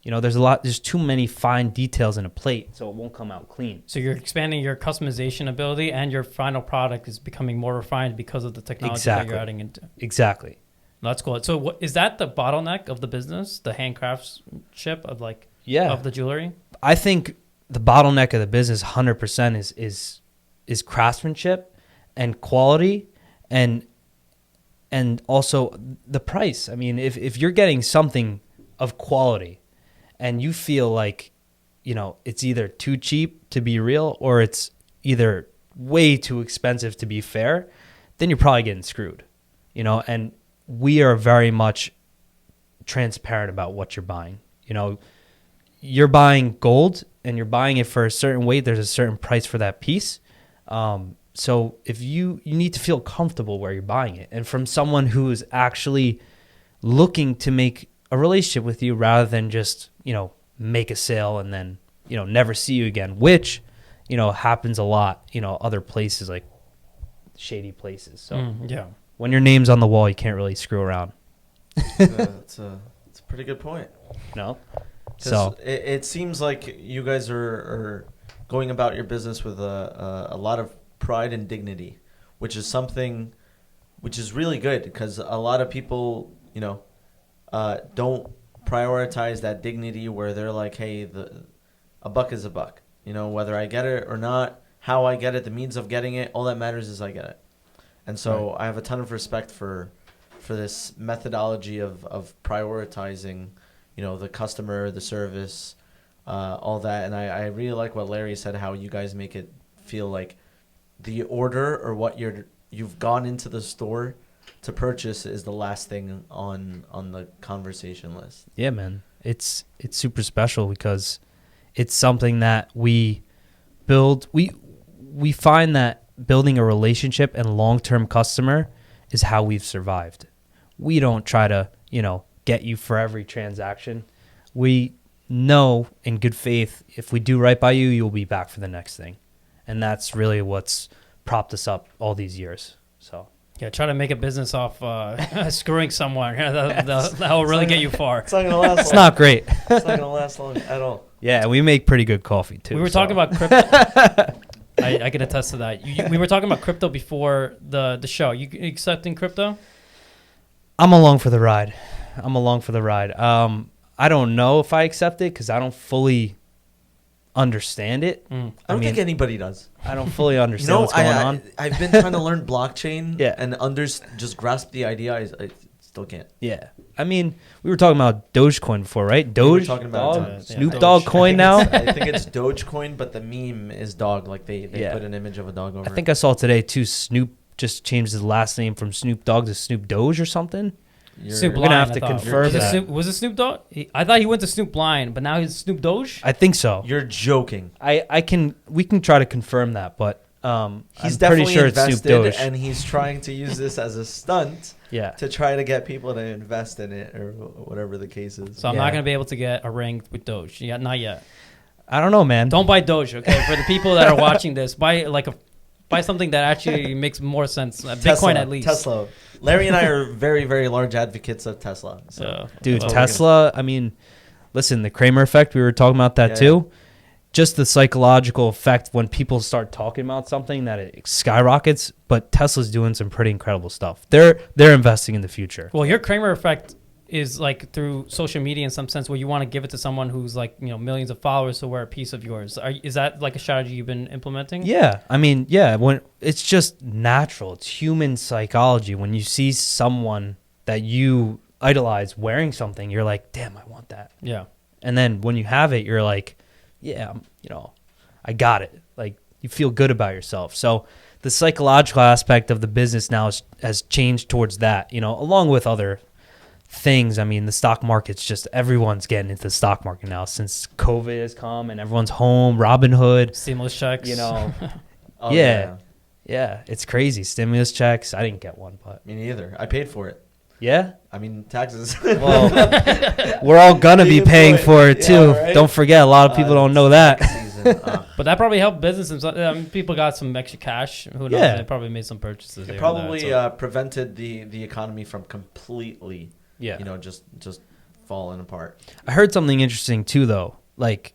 You know, there's too many fine details in a plate, so it won't come out clean. So you're expanding your customization ability, and your final product is becoming more refined because of the technology that you're adding into. Exactly. That's cool. So is that the bottleneck of the business, the handcraftsmanship of of the jewelry? I think the bottleneck of the business 100% is is craftsmanship and quality and also the price. I mean, if you're getting something of quality and you feel like, you know, it's either too cheap to be real or it's either way too expensive to be fair, then you're probably getting screwed, you know. And we are very much transparent about what you're buying. You know, you're buying gold and you're buying it for a certain weight. There's a certain price for that piece. So if you need to feel comfortable where you're buying it, and from someone who is actually looking to make a relationship with you rather than just, you know, make a sale and then, you know, never see you again, which, you know, happens a lot, you know, other places, like shady places. So yeah. when your name's on the wall, you can't really screw around. It's a pretty good point. No? So it seems like you guys are going about your business with a lot of pride and dignity, which is something which is really good, because a lot of people, you know, don't prioritize that dignity, where they're like, hey, a buck is a buck. You know, whether I get it or not, how I get it, the means of getting it, all that matters is I get it. And so I have a ton of respect for this methodology of prioritizing, you know, the customer, the service, all that. And I really like what Larry said, how you guys make it feel like the order or what you've gone into the store to purchase is the last thing on the conversation list. Yeah, man. It's super special because it's something that we build. We find that building a relationship and long-term customer is how we've survived. We don't try to, you know, get you for every transaction. We know in good faith, if we do right by you, you'll be back for the next thing. And that's really what's propped us up all these years. So Yeah, try to make a business off screwing someone. that will really get you far. It's not going to last long. it's not great. It's not going to last long at all. Yeah, we make pretty good coffee too. We were talking about crypto. I can attest to that. We were talking about crypto before the show. You accepting crypto? I'm along for the ride. I don't know if I accept it because I don't fully understand it. I don't think anybody does. I don't fully understand what's going on. I've been trying to learn blockchain Yeah. and just grasp the idea. I still can't. Yeah. I mean, we were talking about Dogecoin before, right? We Doge, were talking about dog, yeah, Snoop Doge. Dogg coin now. I think it's Dogecoin, but the meme is dog. Like they Yeah. put an image of a dog over I think I saw today too. Snoop just changed his last name from Snoop Dogg to Snoop Doge or something. Snoop We're gonna Lion, have to I thought. confirm that. Was it Snoop Dogg? I thought he went to Snoop Lion, but now he's Snoop Doge. I think so. You're joking. We can try to confirm that, but He's I'm definitely pretty sure it's Snoop invested, Doge. and he's trying to use this as a stunt Yeah. to try to get people to invest in it or whatever the case is. So I'm Yeah. not gonna be able to get a ring with Doge. Yeah, not yet. I don't know, man. Don't buy Doge, okay? For the people that are watching this, buy something that actually makes more sense. Bitcoin at least. Tesla. Larry and I are very, very large advocates of Tesla. So. Yeah. Dude, Well, Tesla, I mean, listen, the Kramer effect, we were talking about that Yeah, too. Just the psychological effect when people start talking about something that it skyrockets, but Tesla's doing some pretty incredible stuff. They're investing in the future. Well, your Kramer effect is like through social media in some sense, where you want to give it to someone who's like, you know, millions of followers to wear a piece of yours. Is that like a strategy you've been implementing? Yeah, I mean, yeah, when it's just natural. It's human psychology. When you see someone that you idolize wearing something, you're like, damn, I want that. Yeah. And then when you have it, you're like, yeah, you know, I got it. Like, you feel good about yourself. So the psychological aspect of the business now has changed towards that, you know, along with other things. I mean, the stock market's just, everyone's getting into the stock market now since COVID has come and everyone's home. Robinhood, Stimulus checks. you know. Oh, Yeah. Yeah, it's crazy. Stimulus checks. I didn't get one, but Me neither. I paid for it. yeah. I mean, taxes. Well, we're all gonna be paying for it too. Yeah, right? Don't forget, a lot of people don't know that. Season. But that probably helped businesses. People got some extra cash. Who knows? Yeah. They probably made some purchases. It here probably and that, prevented the economy from completely, Yeah. you know, just falling apart. I heard something interesting too, though. Like,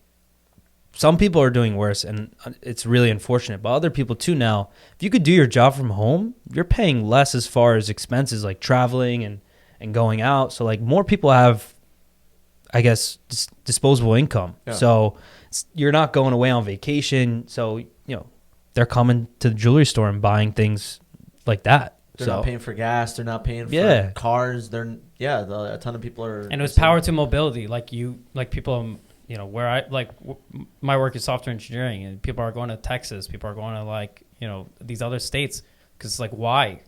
some people are doing worse, and it's really unfortunate. But other people too now, if you could do your job from home, you're paying less as far as expenses like traveling and going out. So like more people have, I guess, disposable income. Yeah. So you're not going away on vacation. So, you know, they're coming to the jewelry store and buying things like that. They're So not paying for gas. They're not paying for cars. A ton of people are. And it was power to mobility. Like people, where my work is software engineering, and people are going to Texas. People are going to these other states. Because why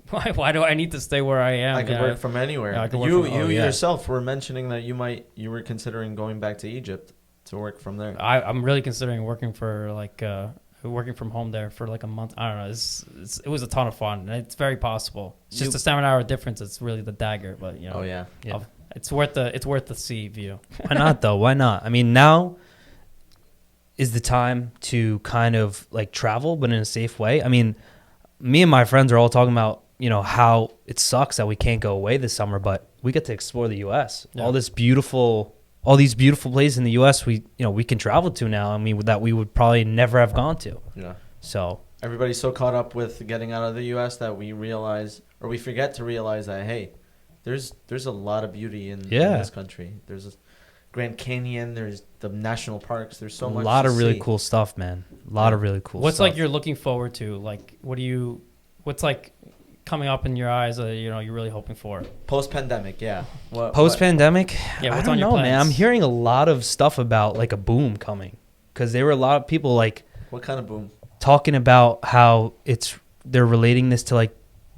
do I need to stay where I am? I can work from anywhere. Yeah, I can you work from, yourself were mentioning that you were considering going back to Egypt to work from there. I'm really considering working working from home there for a month. I don't know. It was a ton of fun. And it's very possible. It's just a 7-hour difference. It's really the dagger, but Oh yeah. it's worth the sea view. Why not though? Why not? I mean, now is the time to kind of travel, but in a safe way. I mean, me and my friends are all talking about, how it sucks that we can't go away this summer, but we get to explore the U.S. Yeah. All these beautiful places in the U.S. we can travel to now. I mean, that we would probably never have gone to. Yeah. So everybody's so caught up with getting out of the U.S. that we forget to realize that, hey, there's a lot of beauty in this country. There's a Grand Canyon. There's the national parks. There's so much. A lot of really cool stuff, man. A lot of really cool. What's stuff. you're looking forward to? What's coming up in your eyes? You're really hoping for post pandemic. Yeah. Post pandemic. Yeah. What's I on don't your know, plans? man. I'm hearing a lot of stuff about a boom coming, because there were a lot of people what kind of boom? talking about how they're relating this to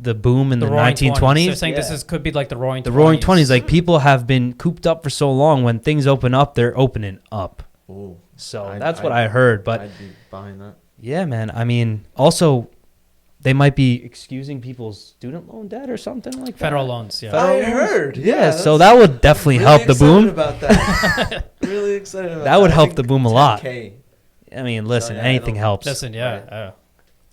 the boom in the Roaring 1920s. They're saying this could be the Roaring 20s. The Roaring 20s. People have been cooped up for so long. When things open up, they're opening up. Ooh. So that's what I heard. But I'd be behind that. Yeah, man. I mean, also, they might be excusing people's student loan debt or something like that. Federal loans, yeah. I heard. Yeah, so that would definitely help the boom. About that. Really excited about that. That would help the boom a lot. 10K. I mean, listen, anything helps. Listen, yeah.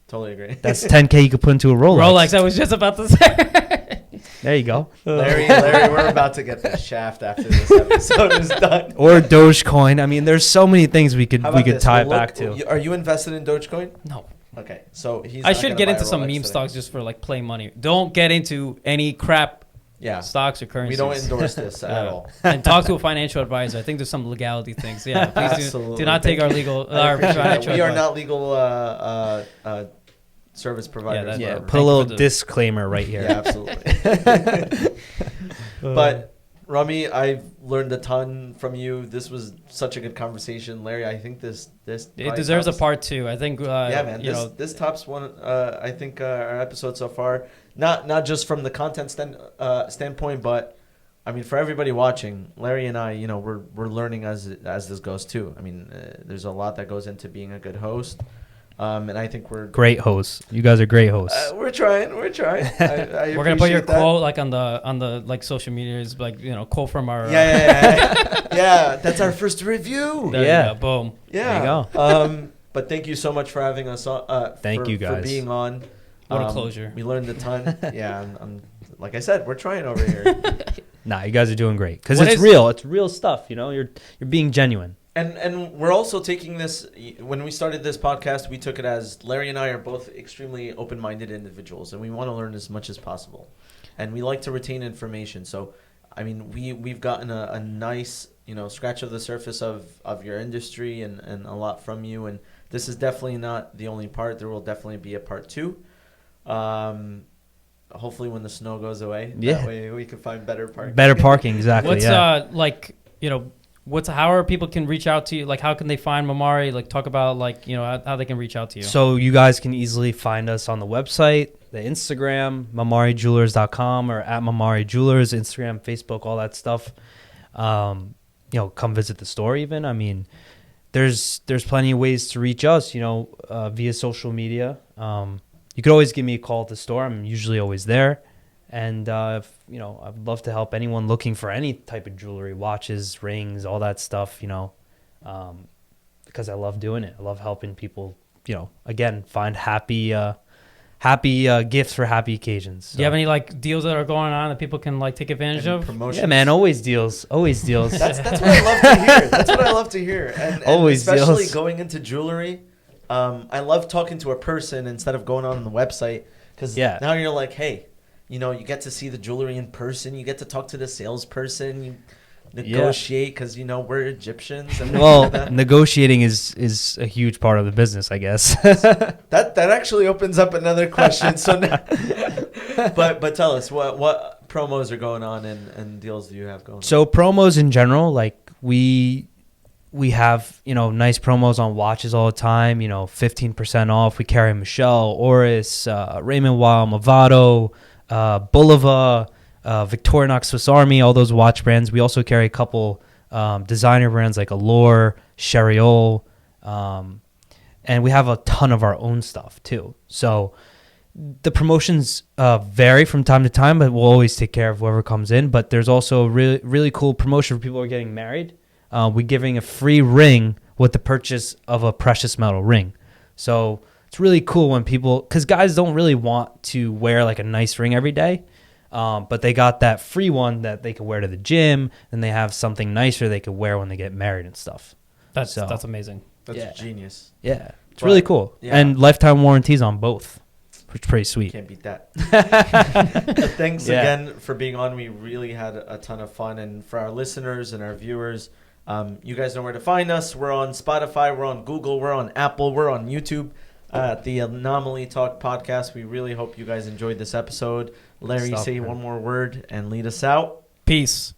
Totally agree. That's 10K you could put into a Rolex. Rolex, I was just about to say. There you go. Larry, we're about to get the shaft after this episode is done. Or Dogecoin. I mean, there's so many things we could tie it back to. Are you invested in Dogecoin? No. Okay, so I should get into some meme stocks just for play money. Don't get into any crap stocks or currencies. We don't endorse this at all. And talk to a financial advisor. I think there's some legality things. Yeah, please do not take our legal financial We are advice. not legal service providers. Yeah, put a little disclaimer right here. Yeah, absolutely. But Rami, I've learned a ton from you. This was such a good conversation, Larry. I think this it deserves a part 2. I think. Yeah, man. This tops one. I think our episode so far. Not just from the content standpoint, but I mean for everybody watching, Larry and I, we're learning as this goes too. I mean, there's a lot that goes into being a good host. And I think we're great hosts. You guys are great hosts. We're trying. We're gonna put your quote on the social medias, quote from our. Yeah. That's our first review. There you go. Boom. Yeah. There you go. But thank you so much for having us on. Thank you guys for being on. What a closure. We learned a ton. Yeah. I'm like I said, we're trying over here. Nah, you guys are doing great because it's real. It's real stuff. You're being genuine. And we're also taking this, when we started this podcast, we took it as Larry and I are both extremely open-minded individuals, and we want to learn as much as possible. And we like to retain information. So, I mean, we've gotten a nice, scratch of the surface of your industry and a lot from you. And this is definitely not the only part. There will definitely be a part 2. Hopefully when the snow goes away. Yeah. That way we can find better parking. Better parking, exactly. What's how people can reach out to you? How can they find Mamary? Talk about how they can reach out to you. So you guys can easily find us on the website, the Instagram, MamariJewelers.com or at Mamari Jewelers, Instagram, Facebook, all that stuff. Come visit the store even. I mean, there's plenty of ways to reach us, via social media. You could always give me a call at the store. I'm usually always there. And, I'd love to help anyone looking for any type of jewelry, watches, rings, all that stuff, because I love doing it. I love helping people, again, find happy gifts for happy occasions. So. Do you have any deals that are going on that people can take advantage of? Promotions? Yeah, man, always deals. Always deals. That's what I love to hear. That's what I love to hear. And always especially deals. Going into jewelry, I love talking to a person instead of going on the website because now you're like, hey, you get to see the jewelry in person. You get to talk to the salesperson. negotiate because we're Egyptians. And Well, negotiating is a huge part of the business, I guess. that actually opens up another question. So, but tell us what promos are going on and deals do you have going on? So promos in general, like we have nice promos on watches all the time. 15% off. We carry Michelle, Oris, Raymond Weil, Movado, Bulova, Victorinox, Swiss Army, all those watch brands. We also carry a couple designer brands like Allure, Cheriol, and we have a ton of our own stuff too. So the promotions vary from time to time, but we'll always take care of whoever comes in. But there's also a really, really cool promotion for people who are getting married. We're giving a free ring with the purchase of a precious metal ring. So it's really cool when people, because guys don't really want to wear like a nice ring every day. But they got that free one that they could wear to the gym, and they have something nicer they could wear when they get married and stuff. That's amazing. That's genius. Yeah, it's really cool. Yeah. And lifetime warranties on both, which is pretty sweet. Can't beat that. Thanks again for being on. We really had a ton of fun. And for our listeners and our viewers, you guys know where to find us. We're on Spotify, we're on Google, we're on Apple, we're on YouTube. The Anomaly Talk podcast. We really hope you guys enjoyed this episode. Larry, say one more word and lead us out. Peace.